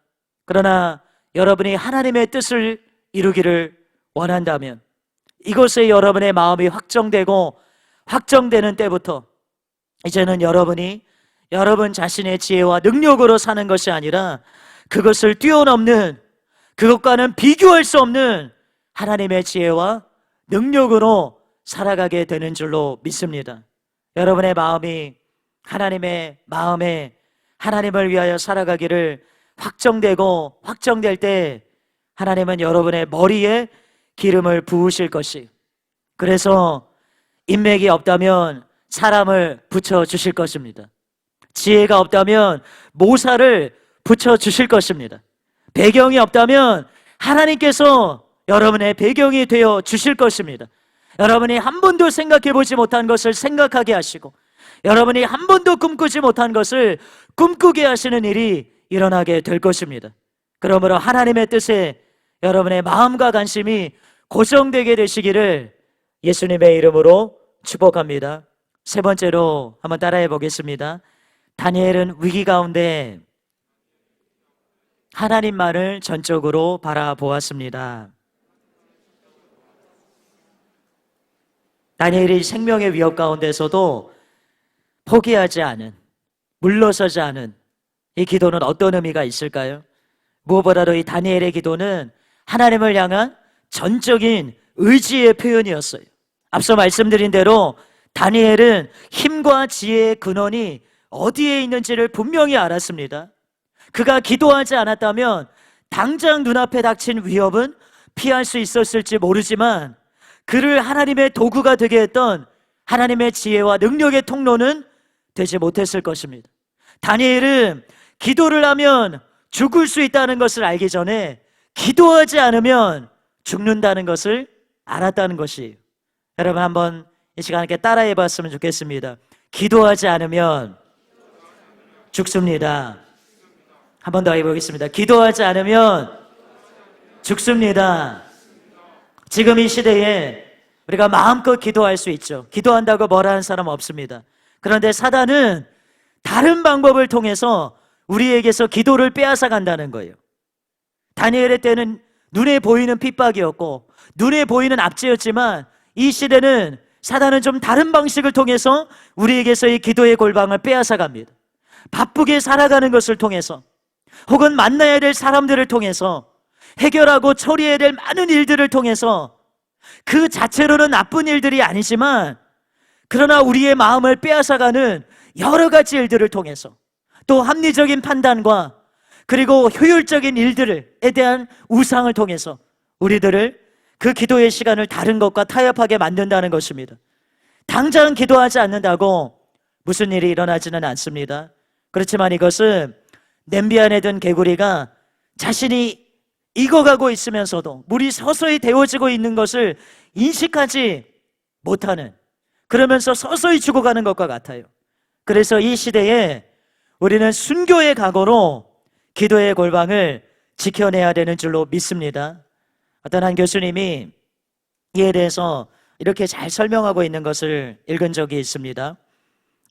그러나 여러분이 하나님의 뜻을 이루기를 원한다면, 이것에 여러분의 마음이 확정되고 확정되는 때부터 이제는 여러분이 여러분 자신의 지혜와 능력으로 사는 것이 아니라 그것을 뛰어넘는, 그것과는 비교할 수 없는 하나님의 지혜와 능력으로 살아가게 되는 줄로 믿습니다. 여러분의 마음이 하나님의 마음에 하나님을 위하여 살아가기를 확정되고 확정될 때 하나님은 여러분의 머리에 기름을 부으실 것이, 그래서 인맥이 없다면 사람을 붙여주실 것입니다. 지혜가 없다면 모사를 붙여주실 것입니다. 배경이 없다면 하나님께서 여러분의 배경이 되어 주실 것입니다. 여러분이 한 번도 생각해 보지 못한 것을 생각하게 하시고, 여러분이 한 번도 꿈꾸지 못한 것을 꿈꾸게 하시는 일이 일어나게 될 것입니다. 그러므로 하나님의 뜻에 여러분의 마음과 관심이 고정되게 되시기를 예수님의 이름으로 축복합니다. 세 번째로 한번 따라해 보겠습니다. 다니엘은 위기 가운데 하나님만을 전적으로 바라보았습니다. 다니엘이 생명의 위협 가운데서도 포기하지 않은, 물러서지 않은 이 기도는 어떤 의미가 있을까요? 무엇보다도 이 다니엘의 기도는 하나님을 향한 전적인 의지의 표현이었어요. 앞서 말씀드린 대로 다니엘은 힘과 지혜의 근원이 어디에 있는지를 분명히 알았습니다. 그가 기도하지 않았다면 당장 눈앞에 닥친 위협은 피할 수 있었을지 모르지만 그를 하나님의 도구가 되게 했던 하나님의 지혜와 능력의 통로는 되지 못했을 것입니다. 다니엘은 기도를 하면 죽을 수 있다는 것을 알기 전에 기도하지 않으면 죽는다는 것을 알았다는 것이에요. 여러분 한번 이 시간 함께 따라해 봤으면 좋겠습니다. 기도하지 않으면 죽습니다. 한 번 더 해보겠습니다. 기도하지 않으면 죽습니다. 지금 이 시대에 우리가 마음껏 기도할 수 있죠. 기도한다고 뭐라 하는 사람 없습니다. 그런데 사단은 다른 방법을 통해서 우리에게서 기도를 빼앗아 간다는 거예요. 다니엘의 때는 눈에 보이는 핍박이었고 눈에 보이는 압제였지만 이 시대는 사단은 좀 다른 방식을 통해서 우리에게서 이 기도의 골방을 빼앗아 갑니다. 바쁘게 살아가는 것을 통해서, 혹은 만나야 될 사람들을 통해서, 해결하고 처리해야 될 많은 일들을 통해서, 그 자체로는 나쁜 일들이 아니지만 그러나 우리의 마음을 빼앗아가는 여러 가지 일들을 통해서, 또 합리적인 판단과 그리고 효율적인 일들에 대한 우상을 통해서 우리들을 그 기도의 시간을 다른 것과 타협하게 만든다는 것입니다. 당장 기도하지 않는다고 무슨 일이 일어나지는 않습니다. 그렇지만 이것은 냄비 안에 든 개구리가 자신이 익어가고 있으면서도 물이 서서히 데워지고 있는 것을 인식하지 못하는, 그러면서 서서히 죽어가는 것과 같아요. 그래서 이 시대에 우리는 순교의 각오로 기도의 골방을 지켜내야 되는 줄로 믿습니다. 어떤 한 교수님이 이에 대해서 이렇게 잘 설명하고 있는 것을 읽은 적이 있습니다.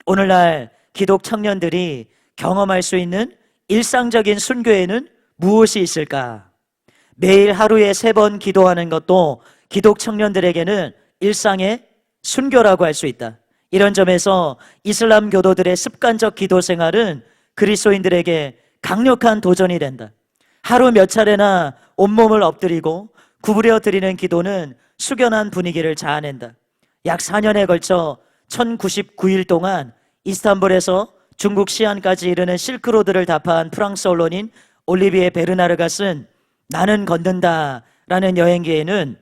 오늘날 기독 청년들이 경험할 수 있는 일상적인 순교에는 무엇이 있을까? 매일 하루에 3번 기도하는 것도 기독 청년들에게는 일상의 순교라고 할 수 있다. 이런 점에서 이슬람 교도들의 습관적 기도 생활은 그리스도인들에게 강력한 도전이 된다. 하루 몇 차례나 온몸을 엎드리고 구부려 드리는 기도는 숙연한 분위기를 자아낸다. 약 4년에 걸쳐 1099일 동안 이스탄불에서 중국 시안까지 이르는 실크로드를 답한 프랑스 언론인 올리비에 베르나르가 쓴 나는 걷는다 라는 여행기에는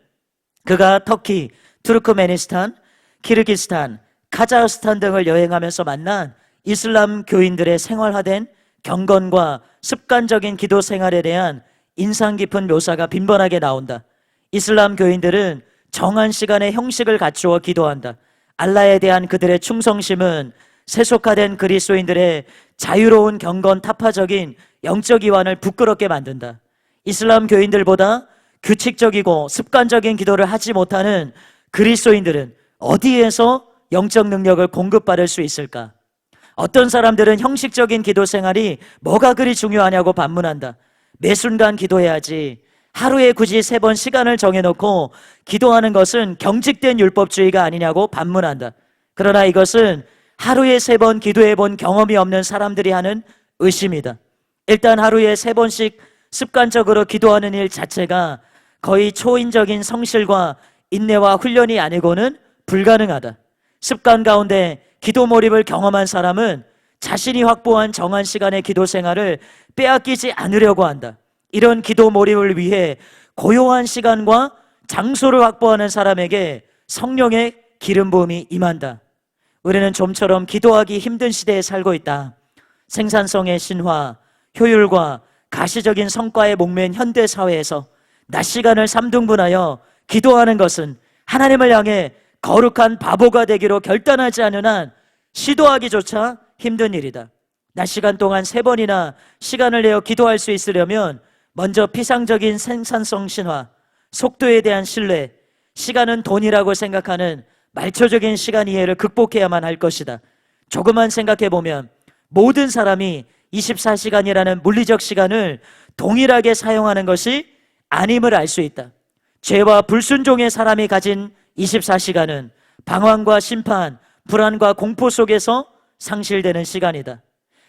그가 터키, 투르크메니스탄, 키르기스탄, 카자흐스탄 등을 여행하면서 만난 이슬람 교인들의 생활화된 경건과 습관적인 기도 생활에 대한 인상 깊은 묘사가 빈번하게 나온다. 이슬람 교인들은 정한 시간에 형식을 갖추어 기도한다. 알라에 대한 그들의 충성심은 세속화된 그리스도인들의 자유로운 경건 타파적인 영적 이완을 부끄럽게 만든다. 이슬람 교인들보다 규칙적이고 습관적인 기도를 하지 못하는 그리스도인들은 어디에서 영적 능력을 공급받을 수 있을까? 어떤 사람들은 형식적인 기도 생활이 뭐가 그리 중요하냐고 반문한다. 매 순간 기도해야지. 하루에 굳이 3번 시간을 정해놓고 기도하는 것은 경직된 율법주의가 아니냐고 반문한다. 그러나 이것은 하루에 3번 기도해본 경험이 없는 사람들이 하는 의심이다. 일단 하루에 3번씩 습관적으로 기도하는 일 자체가 거의 초인적인 성실과 인내와 훈련이 아니고는 불가능하다. 습관 가운데 기도 몰입을 경험한 사람은 자신이 확보한 정한 시간의 기도 생활을 빼앗기지 않으려고 한다. 이런 기도 몰입을 위해 고요한 시간과 장소를 확보하는 사람에게 성령의 기름 부음이 임한다. 우리는 좀처럼 기도하기 힘든 시대에 살고 있다. 생산성의 신화, 효율과 가시적인 성과에 목매인 현대 사회에서 낮 시간을 3등분하여 기도하는 것은 하나님을 향해 거룩한 바보가 되기로 결단하지 않은 한 시도하기조차 힘든 일이다. 낮 시간 동안 3번이나 시간을 내어 기도할 수 있으려면 먼저 피상적인 생산성 신화, 속도에 대한 신뢰, 시간은 돈이라고 생각하는 말초적인 시간 이해를 극복해야만 할 것이다. 조금만 생각해보면 모든 사람이 24시간이라는 물리적 시간을 동일하게 사용하는 것이 아님을 알 수 있다. 죄와 불순종의 사람이 가진 24시간은 방황과 심판, 불안과 공포 속에서 상실되는 시간이다.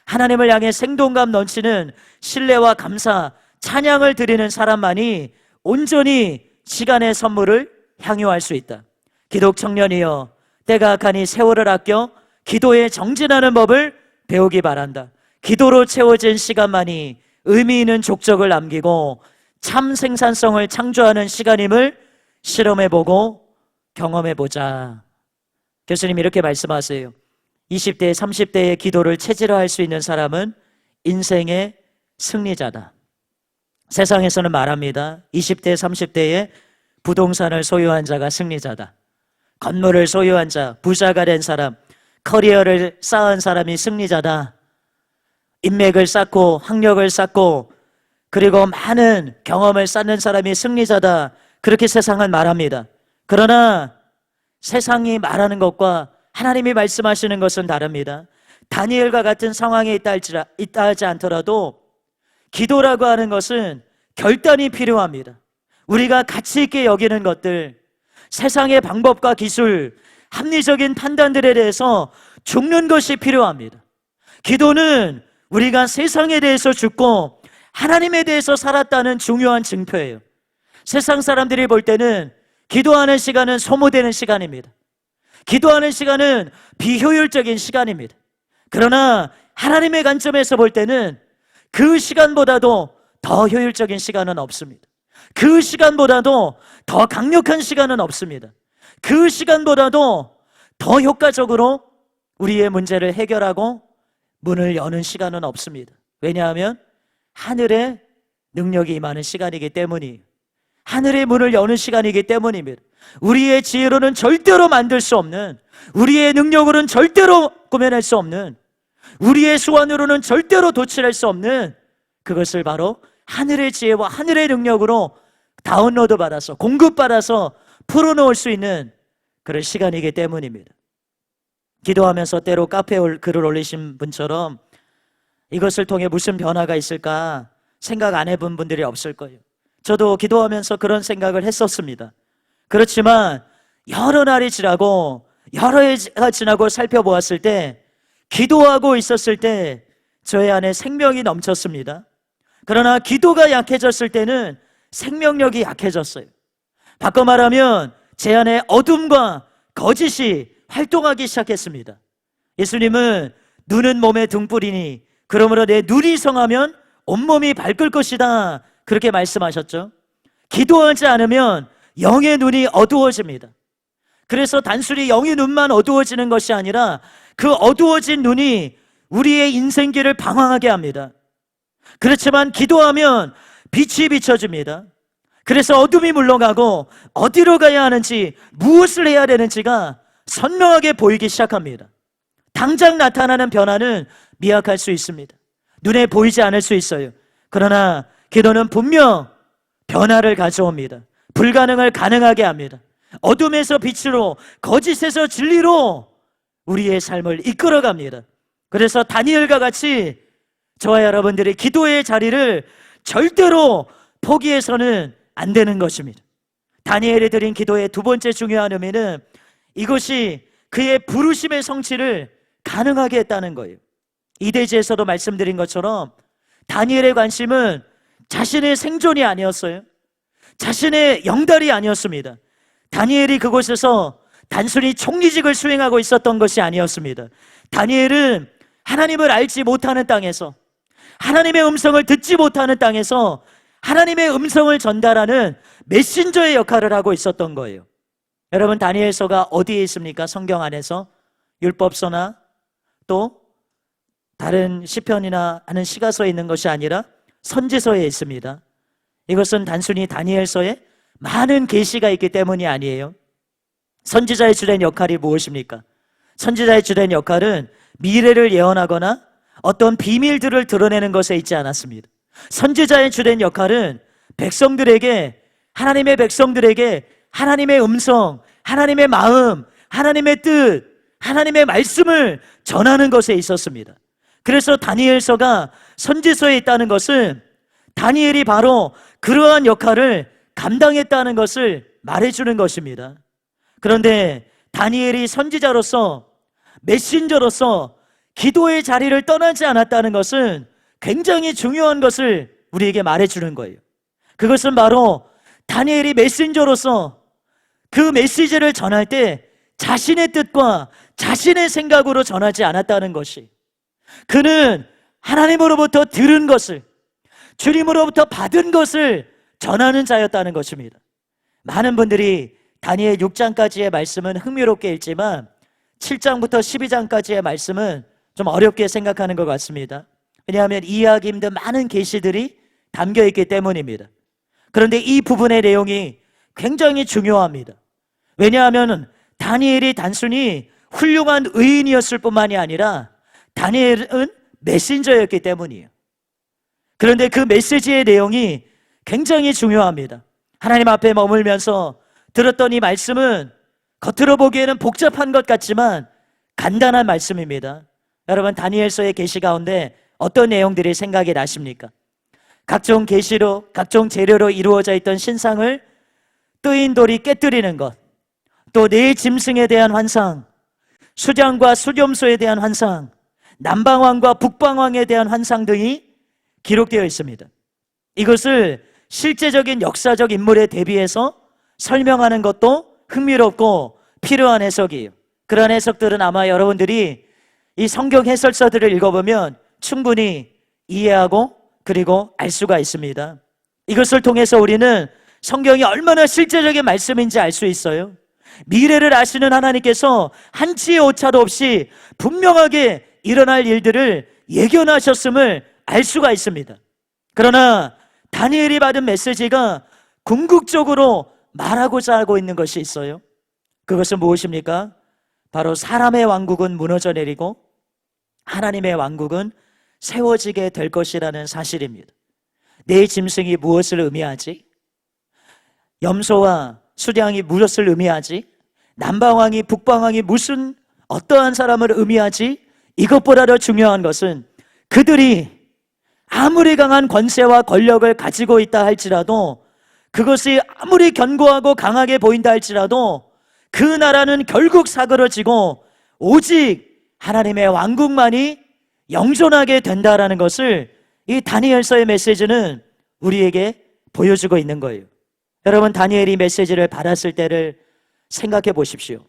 하나님을 향해 생동감 넘치는 신뢰와 감사, 찬양을 드리는 사람만이 온전히 시간의 선물을 향유할 수 있다. 기독 청년이여, 때가 가니 세월을 아껴 기도에 정진하는 법을 배우기 바란다. 기도로 채워진 시간만이 의미 있는 족적을 남기고 참 생산성을 창조하는 시간임을 실험해보고 경험해보자. 교수님 이렇게 말씀하세요. 20대, 30대의 기도를 체질화할 수 있는 사람은 인생의 승리자다. 세상에서는 말합니다. 20대, 30대의 부동산을 소유한 자가 승리자다. 건물을 소유한 자, 부자가 된 사람, 커리어를 쌓은 사람이 승리자다. 인맥을 쌓고 학력을 쌓고 그리고 많은 경험을 쌓는 사람이 승리자다. 그렇게 세상은 말합니다. 그러나 세상이 말하는 것과 하나님이 말씀하시는 것은 다릅니다. 다니엘과 같은 상황에 있다 하지 않더라도 기도라고 하는 것은 결단이 필요합니다. 우리가 가치 있게 여기는 것들, 세상의 방법과 기술, 합리적인 판단들에 대해서 죽는 것이 필요합니다. 기도는 우리가 세상에 대해서 죽고 하나님에 대해서 살았다는 중요한 증표예요. 세상 사람들이 볼 때는 기도하는 시간은 소모되는 시간입니다. 기도하는 시간은 비효율적인 시간입니다. 그러나 하나님의 관점에서 볼 때는 그 시간보다도 더 효율적인 시간은 없습니다. 그 시간보다도 더 강력한 시간은 없습니다. 그 시간보다도 더 효과적으로 우리의 문제를 해결하고 문을 여는 시간은 없습니다. 왜냐하면 하늘의 능력이 임하는 시간이기 때문이에요. 하늘의 문을 여는 시간이기 때문입니다. 우리의 지혜로는 절대로 만들 수 없는, 우리의 능력으로는 절대로 꾸며낼 수 없는, 우리의 수완으로는 절대로 도출할 수 없는 그것을 바로 하늘의 지혜와 하늘의 능력으로 다운로드 받아서 공급받아서 풀어놓을 수 있는 그런 시간이기 때문입니다. 기도하면서 때로 카페에 글을 올리신 분처럼 이것을 통해 무슨 변화가 있을까 생각 안 해본 분들이 없을 거예요. 저도 기도하면서 그런 생각을 했었습니다. 그렇지만 여러 날이 지나고 여러 해가 지나고 살펴보았을 때 기도하고 있었을 때 저의 안에 생명이 넘쳤습니다. 그러나 기도가 약해졌을 때는 생명력이 약해졌어요. 바꿔 말하면 제 안에 어둠과 거짓이 활동하기 시작했습니다. 예수님은 눈은 몸의 등불이니 그러므로 내 눈이 성하면 온몸이 밝을 것이다. 그렇게 말씀하셨죠. 기도하지 않으면 영의 눈이 어두워집니다. 그래서 단순히 영의 눈만 어두워지는 것이 아니라 그 어두워진 눈이 우리의 인생길을 방황하게 합니다. 그렇지만 기도하면 빛이 비춰집니다. 그래서 어둠이 물러가고 어디로 가야 하는지, 무엇을 해야 되는지가 선명하게 보이기 시작합니다. 당장 나타나는 변화는 미약할 수 있습니다. 눈에 보이지 않을 수 있어요. 그러나 기도는 분명 변화를 가져옵니다. 불가능을 가능하게 합니다. 어둠에서 빛으로, 거짓에서 진리로 우리의 삶을 이끌어갑니다. 그래서 다니엘과 같이 저와 여러분들이 기도의 자리를 절대로 포기해서는 안 되는 것입니다. 다니엘이 드린 기도의 두 번째 중요한 의미는 이것이 그의 부르심의 성취를 가능하게 했다는 거예요. 이대지에서도 말씀드린 것처럼 다니엘의 관심은 자신의 생존이 아니었어요. 자신의 영달이 아니었습니다. 다니엘이 그곳에서 단순히 총리직을 수행하고 있었던 것이 아니었습니다. 다니엘은 하나님을 알지 못하는 땅에서, 하나님의 음성을 듣지 못하는 땅에서 하나님의 음성을 전달하는 메신저의 역할을 하고 있었던 거예요. 여러분, 다니엘서가 어디에 있습니까? 성경 안에서 율법서나 또 다른 시편이나 하는 시가서에 있는 것이 아니라 선지서에 있습니다. 이것은 단순히 다니엘서에 많은 계시가 있기 때문이 아니에요. 선지자의 주된 역할이 무엇입니까? 선지자의 주된 역할은 미래를 예언하거나 어떤 비밀들을 드러내는 것에 있지 않았습니다. 선지자의 주된 역할은 백성들에게, 하나님의 백성들에게 하나님의 음성, 하나님의 마음, 하나님의 뜻, 하나님의 말씀을 전하는 것에 있었습니다. 그래서 다니엘서가 선지서에 있다는 것은 다니엘이 바로 그러한 역할을 감당했다는 것을 말해주는 것입니다. 그런데 다니엘이 선지자로서, 메신저로서 기도의 자리를 떠나지 않았다는 것은 굉장히 중요한 것을 우리에게 말해주는 거예요. 그것은 바로 다니엘이 메신저로서 그 메시지를 전할 때 자신의 뜻과 자신의 생각으로 전하지 않았다는 것이, 그는 하나님으로부터 들은 것을, 주님으로부터 받은 것을 전하는 자였다는 것입니다. 많은 분들이 다니엘 6장까지의 말씀은 흥미롭게 읽지만 7장부터 12장까지의 말씀은 좀 어렵게 생각하는 것 같습니다. 왜냐하면 이해하기 힘든 많은 계시들이 담겨 있기 때문입니다. 그런데 이 부분의 내용이 굉장히 중요합니다. 왜냐하면 다니엘이 단순히 훌륭한 의인이었을 뿐만이 아니라 다니엘은 메신저였기 때문이에요. 그런데 그 메시지의 내용이 굉장히 중요합니다. 하나님 앞에 머물면서 들었던 이 말씀은 겉으로 보기에는 복잡한 것 같지만 간단한 말씀입니다. 여러분, 다니엘서의 계시 가운데 어떤 내용들이 생각이 나십니까? 각종 계시로, 각종 재료로 이루어져 있던 신상을 뜨인 돌이 깨뜨리는 것, 또 네 짐승에 대한 환상, 수장과 수렴소에 대한 환상, 남방왕과 북방왕에 대한 환상 등이 기록되어 있습니다. 이것을 실제적인 역사적 인물에 대비해서 설명하는 것도 흥미롭고 필요한 해석이에요. 그런 해석들은 아마 여러분들이 이 성경 해설서들을 읽어보면 충분히 이해하고 그리고 알 수가 있습니다. 이것을 통해서 우리는 성경이 얼마나 실제적인 말씀인지 알 수 있어요. 미래를 아시는 하나님께서 한치의 오차도 없이 분명하게 일어날 일들을 예견하셨음을 알 수가 있습니다. 그러나 다니엘이 받은 메시지가 궁극적으로 말하고자 하고 있는 것이 있어요. 그것은 무엇입니까? 바로 사람의 왕국은 무너져 내리고 하나님의 왕국은 세워지게 될 것이라는 사실입니다. 네 짐승이 무엇을 의미하지? 염소와 수량이 무엇을 의미하지? 남방왕이 북방왕이 무슨 어떠한 사람을 의미하지? 이것보다 더 중요한 것은 그들이 아무리 강한 권세와 권력을 가지고 있다 할지라도, 그것이 아무리 견고하고 강하게 보인다 할지라도 그 나라는 결국 사그러지고 오직 하나님의 왕국만이 영존하게 된다라는 것을 이 다니엘서의 메시지는 우리에게 보여주고 있는 거예요. 여러분, 다니엘이 메시지를 받았을 때를 생각해 보십시오.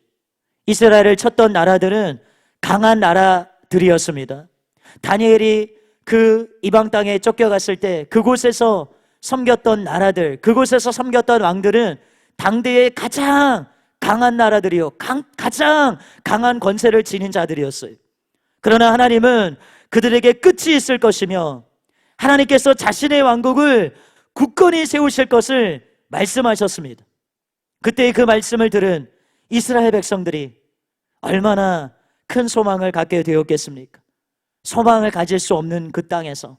이스라엘을 쳤던 나라들은 강한 나라들이었습니다. 다니엘이 그 이방 땅에 쫓겨갔을 때 그곳에서 섬겼던 나라들, 그곳에서 섬겼던 왕들은 당대의 가장 강한 나라들이요, 가장 강한 권세를 지닌 자들이었어요. 그러나 하나님은 그들에게 끝이 있을 것이며 하나님께서 자신의 왕국을 굳건히 세우실 것을 말씀하셨습니다. 그때 그 말씀을 들은 이스라엘 백성들이 얼마나 큰 소망을 갖게 되었겠습니까? 소망을 가질 수 없는 그 땅에서,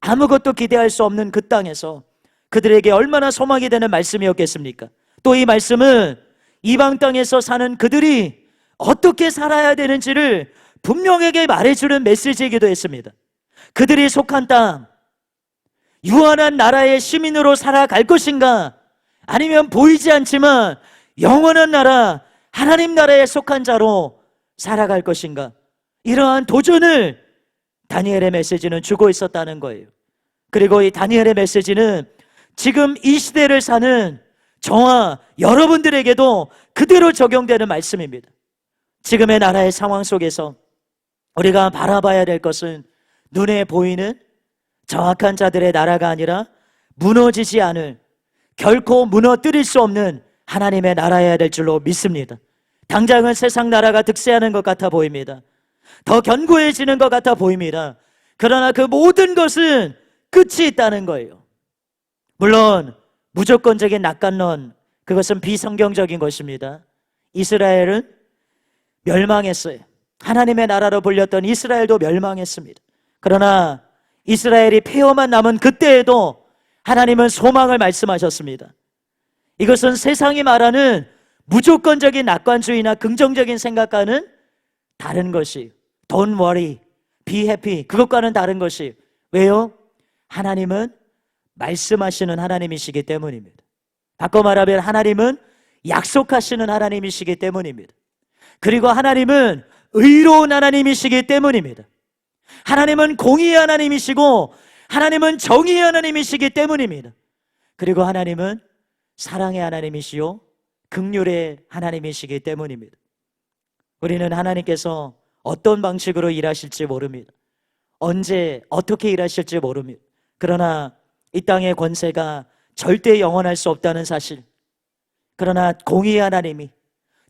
아무것도 기대할 수 없는 그 땅에서 그들에게 얼마나 소망이 되는 말씀이었겠습니까? 또 이 말씀은 이방 땅에서 사는 그들이 어떻게 살아야 되는지를 분명하게 말해주는 메시지이기도 했습니다. 그들이 속한 땅, 유한한 나라의 시민으로 살아갈 것인가, 아니면 보이지 않지만 영원한 나라, 하나님 나라에 속한 자로 살아갈 것인가, 이러한 도전을 다니엘의 메시지는 주고 있었다는 거예요. 그리고 이 다니엘의 메시지는 지금 이 시대를 사는 저와 여러분들에게도 그대로 적용되는 말씀입니다. 지금의 나라의 상황 속에서 우리가 바라봐야 될 것은 눈에 보이는 정확한 자들의 나라가 아니라 무너지지 않을, 결코 무너뜨릴 수 없는 하나님의 나라여야 될 줄로 믿습니다. 당장은 세상 나라가 득세하는 것 같아 보입니다. 더 견고해지는 것 같아 보입니다. 그러나 그 모든 것은 끝이 있다는 거예요. 물론 무조건적인 낙관론, 그것은 비성경적인 것입니다. 이스라엘은 멸망했어요. 하나님의 나라로 불렸던 이스라엘도 멸망했습니다. 그러나 이스라엘이 폐허만 남은 그때에도 하나님은 소망을 말씀하셨습니다. 이것은 세상이 말하는 무조건적인 낙관주의나 긍정적인 생각과는 다른 것이, Don't worry, be happy, 그것과는 다른 것이, 왜요? 하나님은 말씀하시는 하나님이시기 때문입니다. 바꿔 말하면 하나님은 약속하시는 하나님이시기 때문입니다. 그리고 하나님은 의로운 하나님이시기 때문입니다. 하나님은 공의의 하나님이시고 하나님은 정의의 하나님이시기 때문입니다. 그리고 하나님은 사랑의 하나님이시요 긍휼의 하나님이시기 때문입니다. 우리는 하나님께서 어떤 방식으로 일하실지 모릅니다. 언제 어떻게 일하실지 모릅니다. 그러나 이 땅의 권세가 절대 영원할 수 없다는 사실, 그러나 공의의 하나님이,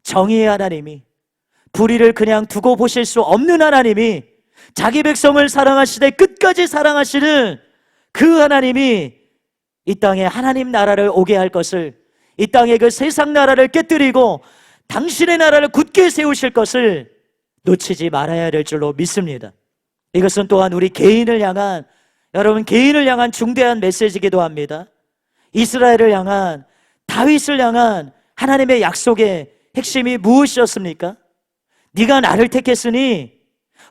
정의의 하나님이, 불의를 그냥 두고 보실 수 없는 하나님이, 자기 백성을 사랑하시되 끝까지 사랑하시는 그 하나님이 이 땅에 하나님 나라를 오게 할 것을, 이 땅의 그 세상 나라를 깨뜨리고 당신의 나라를 굳게 세우실 것을 놓치지 말아야 될 줄로 믿습니다. 이것은 또한 우리 개인을 향한, 여러분 개인을 향한 중대한 메시지이기도 합니다. 이스라엘을 향한, 다윗을 향한 하나님의 약속의 핵심이 무엇이었습니까? 네가 나를 택했으니,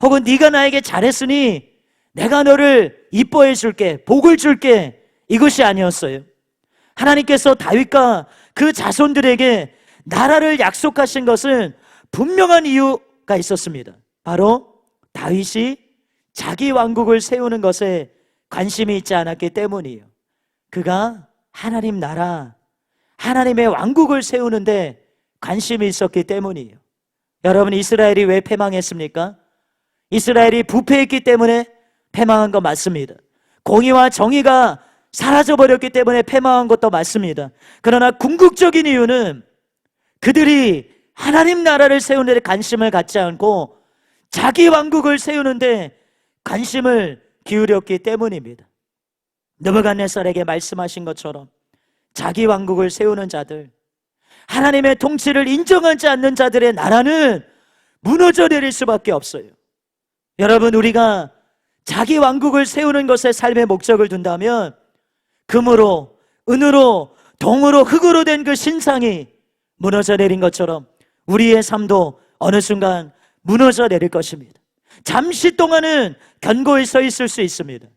혹은 네가 나에게 잘했으니 내가 너를 이뻐해 줄게, 복을 줄게, 이것이 아니었어요. 하나님께서 다윗과 그 자손들에게 나라를 약속하신 것은 분명한 이유가 있었습니다. 바로 다윗이 자기 왕국을 세우는 것에 관심이 있지 않았기 때문이에요. 그가 하나님 나라, 하나님의 왕국을 세우는데 관심이 있었기 때문이에요. 여러분, 이스라엘이 왜 패망했습니까? 이스라엘이 부패했기 때문에 패망한 거 맞습니다. 공의와 정의가 사라져버렸기 때문에 패망한 것도 맞습니다. 그러나 궁극적인 이유는 그들이 하나님 나라를 세우는 데 관심을 갖지 않고 자기 왕국을 세우는데 관심을 기울였기 때문입니다. 느부갓네살에게 말씀하신 것처럼 자기 왕국을 세우는 자들, 하나님의 통치를 인정하지 않는 자들의 나라는 무너져 내릴 수밖에 없어요. 여러분, 우리가 자기 왕국을 세우는 것에 삶의 목적을 둔다면 금으로, 은으로, 동으로, 흙으로 된 그 신상이 무너져 내린 것처럼 우리의 삶도 어느 순간 무너져 내릴 것입니다. 잠시 동안은 견고히 서 있을 수 있습니다.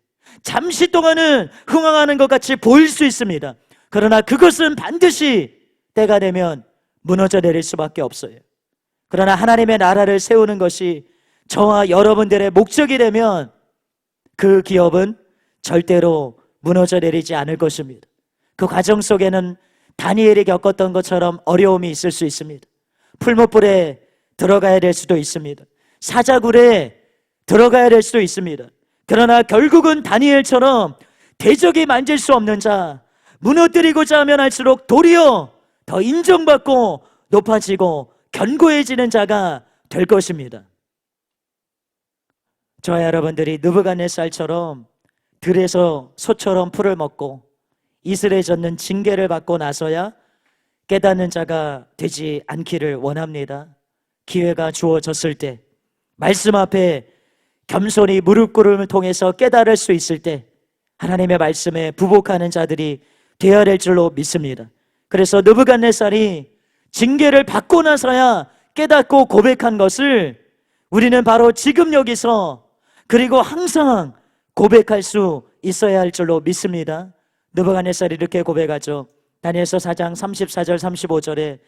잠시 동안은 흥황하는 것 같이 보일 수 있습니다. 그러나 그것은 반드시 때가 되면 무너져 내릴 수밖에 없어요. 그러나 하나님의 나라를 세우는 것이 저와 여러분들의 목적이 되면 그 기업은 절대로 무너져 내리지 않을 것입니다. 그 과정 속에는 다니엘이 겪었던 것처럼 어려움이 있을 수 있습니다. 풀무불에 들어가야 될 수도 있습니다. 사자굴에 들어가야 될 수도 있습니다. 그러나 결국은 다니엘처럼 대적이 만질 수 없는 자, 무너뜨리고자 하면 할수록 도리어 더 인정받고 높아지고 견고해지는 자가 될 것입니다. 저와 여러분들이 느부갓네살처럼 들에서 소처럼 풀을 먹고 이슬에 젖는 징계를 받고 나서야 깨닫는 자가 되지 않기를 원합니다. 기회가 주어졌을 때, 말씀 앞에 겸손히 무릎 꿇음을 통해서 깨달을 수 있을 때 하나님의 말씀에 부복하는 자들이 되어야 될 줄로 믿습니다. 그래서 느부갓네살이 징계를 받고 나서야 깨닫고 고백한 것을 우리는 바로 지금 여기서 그리고 항상 고백할 수 있어야 할 줄로 믿습니다. 느부갓네살이 이렇게 고백하죠. 다니엘서 4장 34절 35절에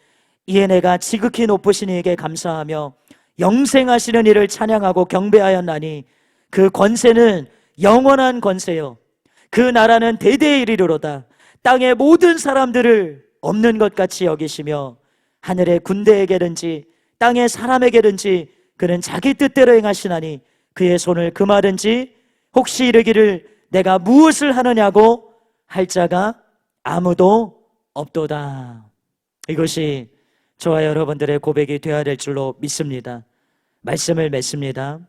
이에 내가 지극히 높으신 이에게 감사하며 영생하시는 이를 찬양하고 경배하였나니 그 권세는 영원한 권세요 그 나라는 대대에 이르리로다. 땅의 모든 사람들을 없는 것 같이 여기시며 하늘의 군대에게든지 땅의 사람에게든지 그는 자기 뜻대로 행하시나니 그의 손을 금하든지 혹시 이르기를 내가 무엇을 하느냐고 할 자가 아무도 없도다. 이것이 저와 여러분들의 고백이 되어야 될 줄로 믿습니다. 말씀을 맺습니다.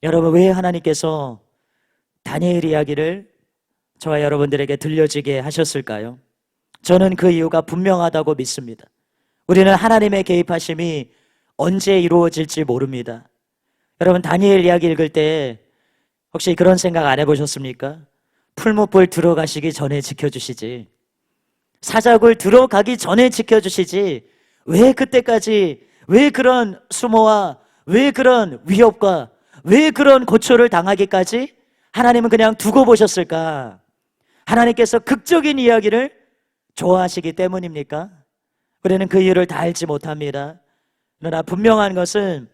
여러분, 왜 하나님께서 다니엘 이야기를 저와 여러분들에게 들려지게 하셨을까요? 저는 그 이유가 분명하다고 믿습니다. 우리는 하나님의 개입하심이 언제 이루어질지 모릅니다. 여러분, 다니엘 이야기 읽을 때 혹시 그런 생각 안 해보셨습니까? 풀무불 들어가시기 전에 지켜주시지, 사자굴 들어가기 전에 지켜주시지, 왜 그때까지, 왜 그런 수모와 왜 그런 위협과 왜 그런 고초를 당하기까지 하나님은 그냥 두고 보셨을까? 하나님께서 극적인 이야기를 좋아하시기 때문입니까? 우리는 그 이유를 다 알지 못합니다. 그러나 분명한 것은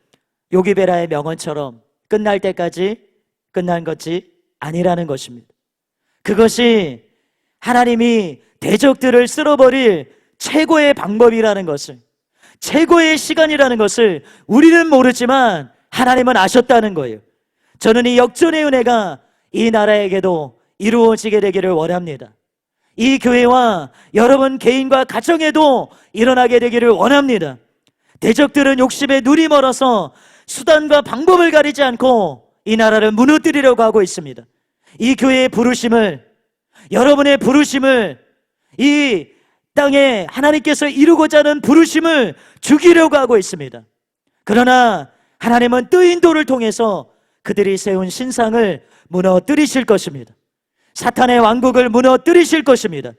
요기베라의 명언처럼 끝날 때까지 끝난 것이 아니라는 것입니다. 그것이 하나님이 대적들을 쓸어버릴 최고의 방법이라는 것을, 최고의 시간이라는 것을 우리는 모르지만 하나님은 아셨다는 거예요. 저는 이 역전의 은혜가 이 나라에게도 이루어지게 되기를 원합니다. 이 교회와 여러분 개인과 가정에도 일어나게 되기를 원합니다. 대적들은 욕심에 눈이 멀어서 수단과 방법을 가리지 않고 이 나라를 무너뜨리려고 하고 있습니다. 이 교회의 부르심을, 여러분의 부르심을, 이 땅에 하나님께서 이루고자 하는 부르심을 죽이려고 하고 있습니다. 그러나 하나님은 뜨인 돌을 통해서 그들이 세운 신상을 무너뜨리실 것입니다. 사탄의 왕국을 무너뜨리실 것입니다.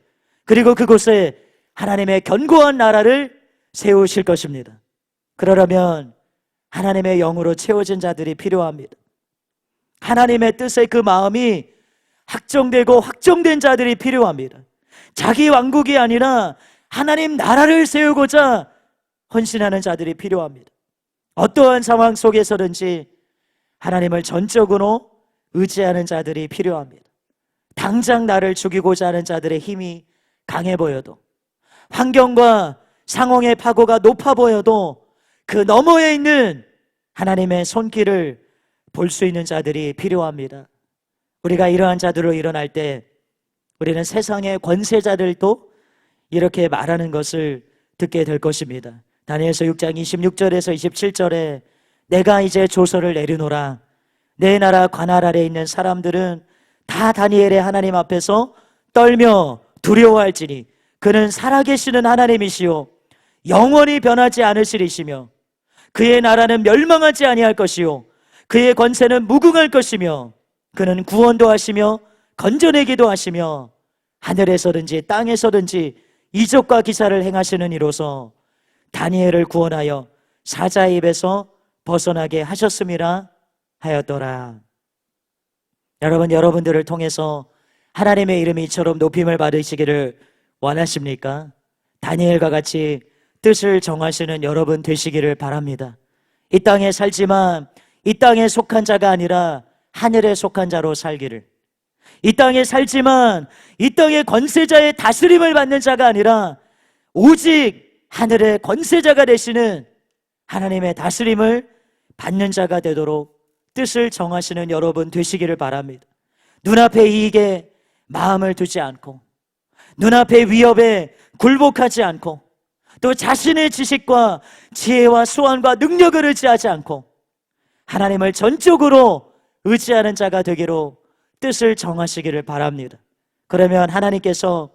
그리고 그곳에 하나님의 견고한 나라를 세우실 것입니다. 그러려면 하나님의 영으로 채워진 자들이 필요합니다. 하나님의 뜻의 그 마음이 확정되고 확정된 자들이 필요합니다. 자기 왕국이 아니라 하나님 나라를 세우고자 헌신하는 자들이 필요합니다. 어떠한 상황 속에서든지 하나님을 전적으로 의지하는 자들이 필요합니다. 당장 나를 죽이고자 하는 자들의 힘이 강해 보여도, 환경과 상황의 파고가 높아 보여도 그 너머에 있는 하나님의 손길을 볼 수 있는 자들이 필요합니다. 우리가 이러한 자들로 일어날 때 우리는 세상의 권세자들도 이렇게 말하는 것을 듣게 될 것입니다. 다니엘서 6장 26절에서 27절에 내가 이제 조서를 내리노라. 내 나라 관할 아래 있는 사람들은 다 다니엘의 하나님 앞에서 떨며 두려워할지니 그는 살아계시는 하나님이시요 영원히 변하지 않으시리시며 그의 나라는 멸망하지 아니할 것이요 그의 권세는 무궁할 것이며 그는 구원도 하시며 건져내기도 하시며 하늘에서든지 땅에서든지 이적과 기사를 행하시는 이로서 다니엘을 구원하여 사자의 입에서 벗어나게 하셨음이라 하였더라. 여러분, 여러분들을 통해서 하나님의 이름이 이처럼 높임을 받으시기를 원하십니까? 다니엘과 같이 뜻을 정하시는 여러분 되시기를 바랍니다. 이 땅에 살지만 이 땅에 속한 자가 아니라 하늘에 속한 자로 살기를, 이 땅에 살지만 이 땅의 권세자의 다스림을 받는 자가 아니라 오직 하늘의 권세자가 되시는 하나님의 다스림을 받는 자가 되도록 뜻을 정하시는 여러분 되시기를 바랍니다. 눈앞의 이익에 마음을 두지 않고, 눈앞의 위협에 굴복하지 않고, 또 자신의 지식과 지혜와 수완과 능력을 의지하지 않고 하나님을 전적으로 의지하는 자가 되기로 뜻을 정하시기를 바랍니다. 그러면 하나님께서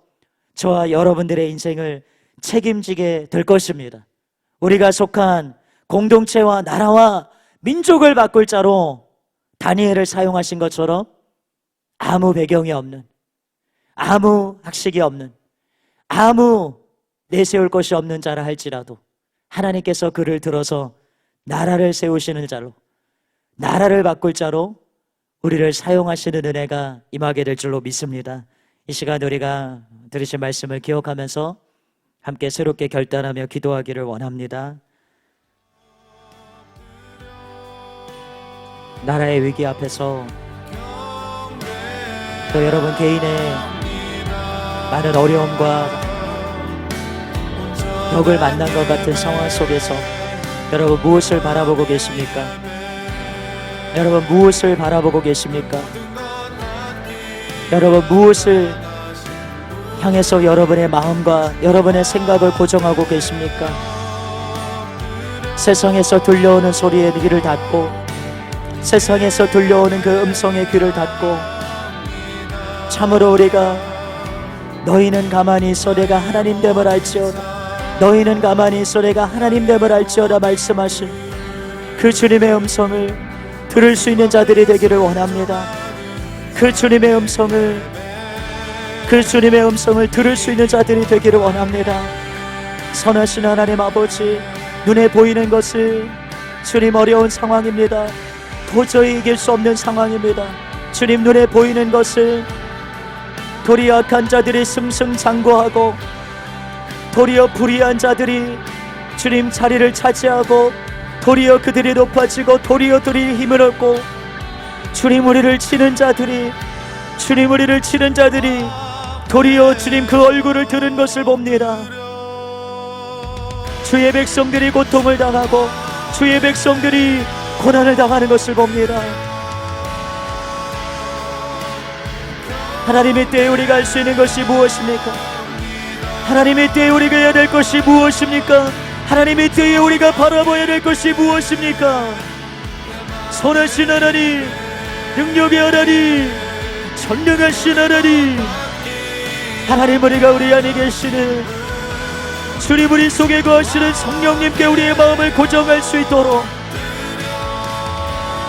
저와 여러분들의 인생을 책임지게 될 것입니다. 우리가 속한 공동체와 나라와 민족을 바꿀 자로 다니엘을 사용하신 것처럼 아무 배경이 없는, 아무 학식이 없는, 아무 내세울 것이 없는 자라 할지라도 하나님께서 그를 들어서 나라를 세우시는 자로, 나라를 바꿀 자로 우리를 사용하시는 은혜가 임하게 될 줄로 믿습니다. 이 시간 우리가 들으신 말씀을 기억하면서 함께 새롭게 결단하며 기도하기를 원합니다. 나라의 위기 앞에서 또 여러분 개인의 많은 어려움과 벽을 만난 것 같은 상황 속에서 여러분 무엇을 바라보고 계십니까? 여러분 무엇을 바라보고 계십니까? 여러분 무엇을 향해서 여러분의 마음과 여러분의 생각을 고정하고 계십니까? 세상에서 들려오는 소리에 귀를 닫고, 세상에서 들려오는 그 음성에 귀를 닫고, 참으로 우리가 너희는 가만히 있어 내가 하나님됨을 알지어다, 너희는 가만히 있어 내가 하나님됨을 알지어다 말씀하신 그 주님의 음성을 들을 수 있는 자들이 되기를 원합니다. 그 주님의 음성을 들을 수 있는 자들이 되기를 원합니다. 선하신 하나님 아버지, 눈에 보이는 것을 주님 어려운 상황입니다. 도저히 이길 수 없는 상황입니다. 주님 눈에 보이는 것을 도리어 악한 자들이 승승장구하고, 도리어 불의한 자들이 주님 자리를 차지하고, 도리어 그들이 높아지고, 도리어 그들이 힘을 얻고, 주님 우리를 치는 자들이 도리어 주님 그 얼굴을 드는 것을 봅니다. 주의 백성들이 고통을 당하고 주의 백성들이 고난을 당하는 것을 봅니다. 하나님의 때에 우리가 할 수 있는 것이 무엇입니까? 하나님의 때에 우리가 해야 될 것이 무엇입니까? 하나님의 때에 우리가 바라봐야 될 것이 무엇입니까? 선하신 하나님, 능력의 하나님, 전능하신 하나님, 하나님 우리가 우리 안에 계시는 주님 우리 속에 거하시는 성령님께 우리의 마음을 고정할 수 있도록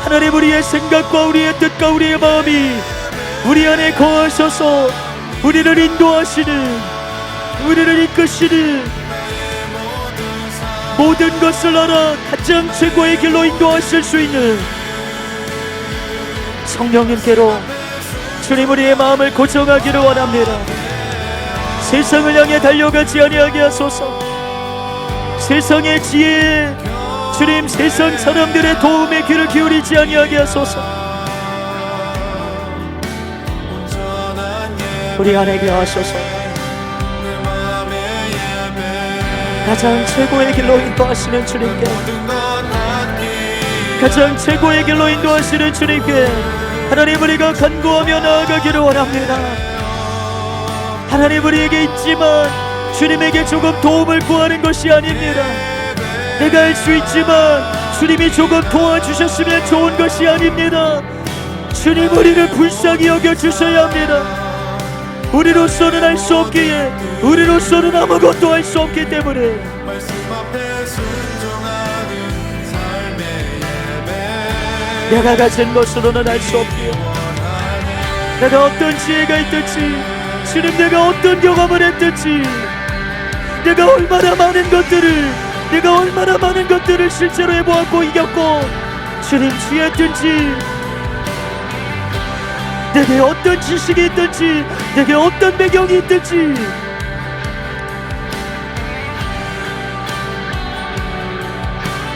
하나님 우리의 생각과 우리의 뜻과 우리의 마음이 우리 안에 거하셔서 우리를 인도하시는, 우리를 이끄시는, 모든 것을 알아 가장 최고의 길로 인도하실 수 있는 성령님께로 주님 우리의 마음을 고정하기를 원합니다. 세상을 향해 달려가지 아니하게 하소서. 세상의 지혜에 주님 세상 사람들의 도움에 귀를 기울이지 아니하게 하소서. 우리 안에 계하셔서 가장 최고의 길로 인도하시는 주님께, 가장 최고의 길로 인도하시는 주님께 하나님 우리가 간구하며 나아가기를 원합니다. 하나님 우리에게 있지만 주님에게 조금 도움을 구하는 것이 아닙니다. 내가 할 수 있지만 주님이 조금 도와주셨으면 좋은 것이 아닙니다. 주님 우리를 불쌍히 여겨주셔야 합니다. 우리로서는 할 수 없기에, 우리로서는 아무것도 할 수 없기 때문에 내가 가진 것으로는 할 수 없기에, 내가 어떤 지혜가 있든지, 주님 내가 어떤 경험을 했든지, 내가 얼마나 많은 것들을 실제로 해보았고 이겼고 주님 취했든지, 내게 어떤 지식이 있든지, 내게 어떤 배경이 있든지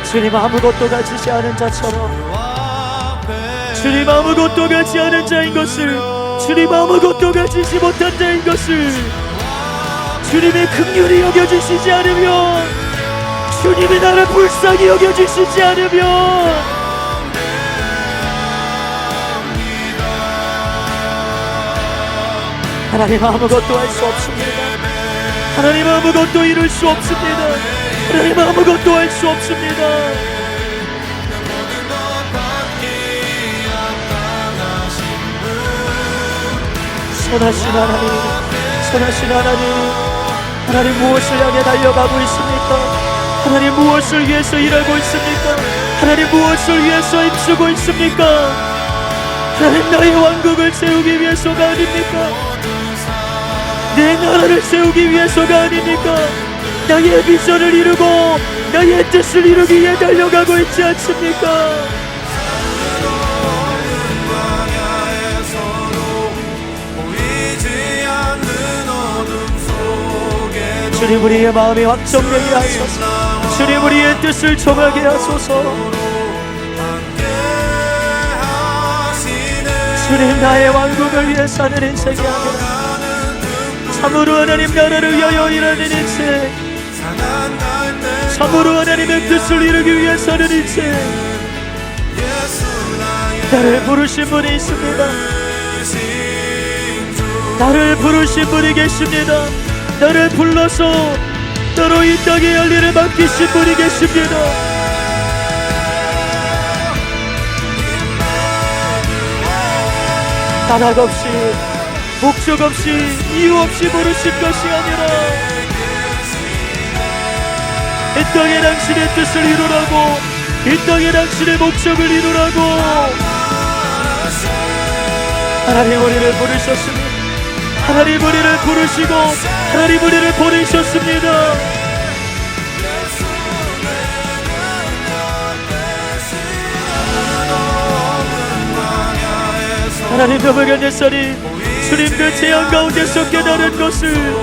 주님 아무것도 가지지 않은 자처럼, 주님 아무것도 가지 않은 자인 것을, 주님 아무것도 가지지 못한 자인 것을 주님의 긍휼히 여겨주시지 않으면, 주님이 나를 불쌍히 여겨주시지 않으면 하나님 아무것도 할 수 없습니다. 하나님 아무것도 이룰 수 없습니다. 하나님 아무것도 할 수 없습니다. 선하신 하나님, 선하신 하나님, 하나님 무엇을 향해 달려가고 있습니까? 하나님 무엇을 위해서 일하고 있습니까? 하나님 무엇을 위해서 힘쓰고 있습니까? 하나님 나의 왕국을 세우기 위해서가 아닙니까? 내 나라를 세우기 위해서가 아닙니까? 나의 비전을 이루고 나의 뜻을 이루기 위해 달려가고 있지 않습니까? 주님 우리의 마음이 확정되게 하소서. 주님 우리의 뜻을 정하게 하소서. 주님 나의 왕국을 위해 사는 인생이 아니라 참으로 하나님 나라를 위하여 일하는 인생, 참으로 하나님의 뜻을 이루기 위해 사는 인생. 나를 부르신 분이 있습니다. 나를 부르신 분이 계십니다. 나를 불러서 너로 이 땅의 열리를 맡기신 분이 계십니다. 단학 없이 목적 없이 이유 없이 부르신 것이 아니라 이 땅에 당신의 뜻을 이루라고, 이 땅에 당신의 목적을 이루라고 하나님 우리를 부르셨습니다. 하나님 우리를 부르시고 하나님 우리를 보내셨습니다. 하나님 너무한 옛살이 주님 그 재앙 가운데서 깨달은 것을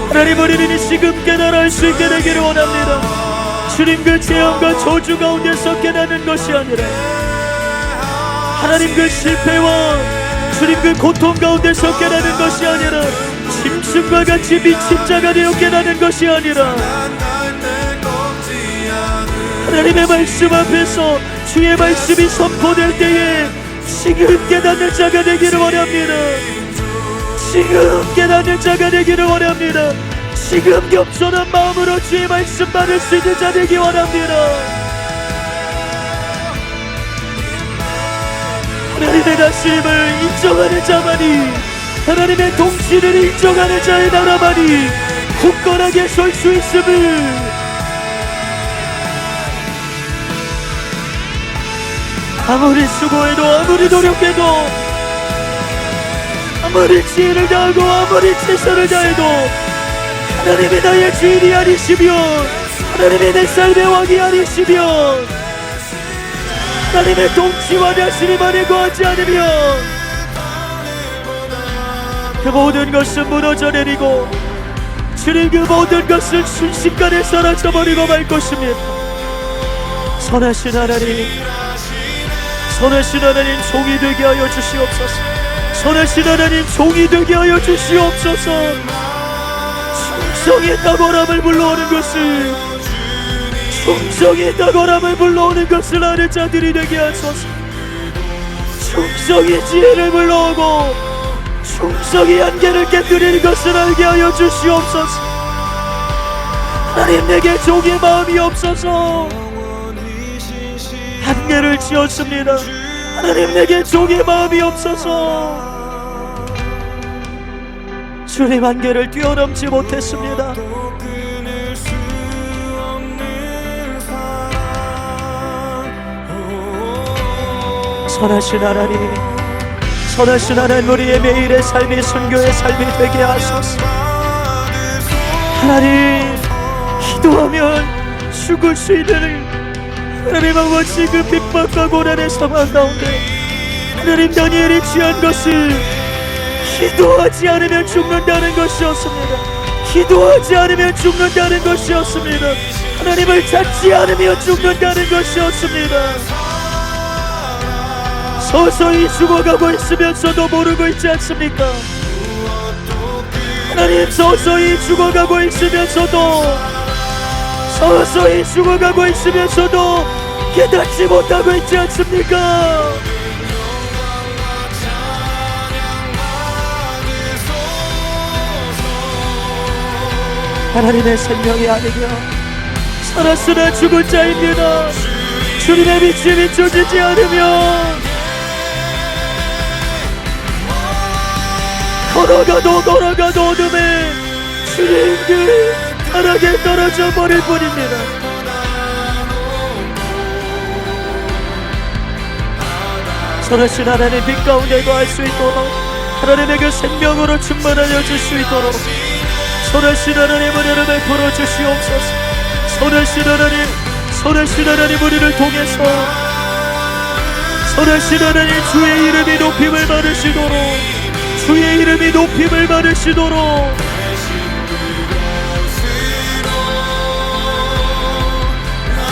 하나님 우리는 지금 깨달을 수 있게 되기를 원합니다. 주님 그 재앙과 저주 가운데서 깨닫는 것이 아니라 하나님 그 실패와 주님 그 고통 가운데서 깨닫는 것이 아니라 짐승과 같이 미친 자가 되어 깨닫는 것이 아니라 하나님의 말씀 앞에서 주의 말씀이 선포될 때에 지금 깨닫는 자가 되기를 원합니다. 지금 깨닫는 자가 되기를 원합니다. 지금 겸손한 마음으로 주의 말씀 받을 수 있는 자 되기 원합니다. 하나님의 다스림을 인정하는 자만이, 하나님의 통치를 인정하는 자의 나라만이 굳건하게 설 수 있음을 아무리 수고해도 아무리 노력해도 아무리 지혜를 다하고 아무리 최선을 다해도 하나님이 나의 주인이 아니시면, 하나님이 내 삶의 왕이 아니시면, 하나님의 통치와 다스림만에 거하지 않으면 그 모든 것은 무너져 내리고 주님 그 모든 것은 순식간에 사라져버리고 말 것입니다. 선하신 하나님, 선하신 하나님 종이 되게 하여 주시옵소서. 선하신 하나님 종이 되게 하여 주시옵소서. 충성의 탁월함을 불러오는 것을, 충성의 탁월함을 불러오는 것을 아는 자들이 되게 하소서. 충성의 지혜를 불러오고 충성의 한계를 깨뜨리는 것을 알게 하여 주시옵소서. 하나님 내게 종의 마음이 없어서 한계를 지었습니다. 하나님 내게 종의 마음이 없어서 주님 한계를 뛰어넘지 못했습니다. 선하신 하나님, 선하신 하나님 우리의 매일의 삶이 순교의 삶이 되게 하소서. 하나님 기도하면 죽을 수 있는 하나님 아버지 그 핍박과 고난의 상황 가운데 하나님 다니엘이 취한 것을 기도하지 않으면 죽는다는 것이었습니다. 기도하지 않으면 죽는다는 것이었습니다. 하나님을 찾지 않으면 죽는다는 것이었습니다. 서서히 죽어가고 있으면서도 모르고 있지 않습니까? 하나님 서서히 죽어가고 있으면서도, 서서히 죽어가고 있으면서도 깨닫지 못하고 있지 않습니까? 하나님의 생명이 아니며 살았으나 죽은 자입니다. 주님의 빛이 비춰지지 않으면 걸어가도 어둠에 주님 그 타락에 떨어져 버릴 뿐입니다. 선하신 하나님 빛 가운데 거할 수 있도록 하나님의 그 생명으로 충만하여 줄 수 있도록 선하신 하나님 은혜를 베풀어 주시옵소서. 선하신 하나님 우리를 통해서 선하신 하나님 주의 이름이 높임을 받으시도록 주의 이름이 높임을 받으시도록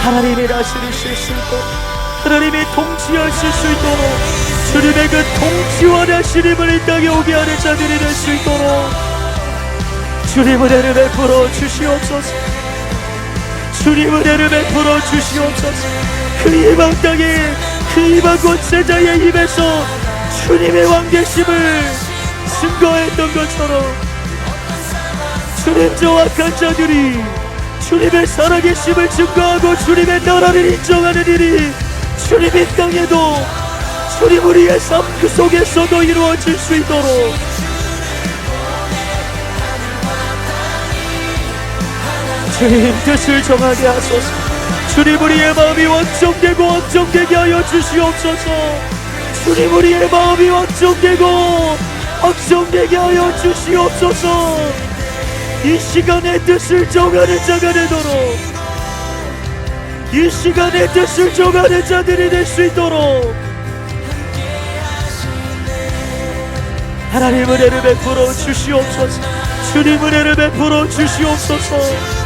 하나님이 다스리실 수 있도록 하나님이 통치하실 수 있도록 주님의 그 통치와 다스림을 이 땅에 오게 하는 자들이 될 수 있도록 주님 은혜를 베풀어 주시옵소서. 주님 은혜를 베풀어 주시옵소서. 그 이방 땅에 그 이방 권세자의 입에서 주님의 왕되심을 증거했던 것처럼 주님 저 악한 자들이 주님의 살아계심을 증거하고 주님의 나라를 인정하는 일이 주님 이 땅에도 주님 우리의 삶 그 속에서도 이루어질 수 있도록 주님 뜻을 정하게 하소서. 주님 우리의 마음이 완성되고 완성되게 하여 주시옵소서. 주님 우리의 마음이 완성되고 확정되게 하여 주시옵소서. 이 시간에 뜻을 정하는 자가 되도록 이 시간에 뜻을 정하는 자들이 될 수 있도록 하나님 은혜를 베풀어 주시옵소서. 주님 은혜를 베풀어 주시옵소서.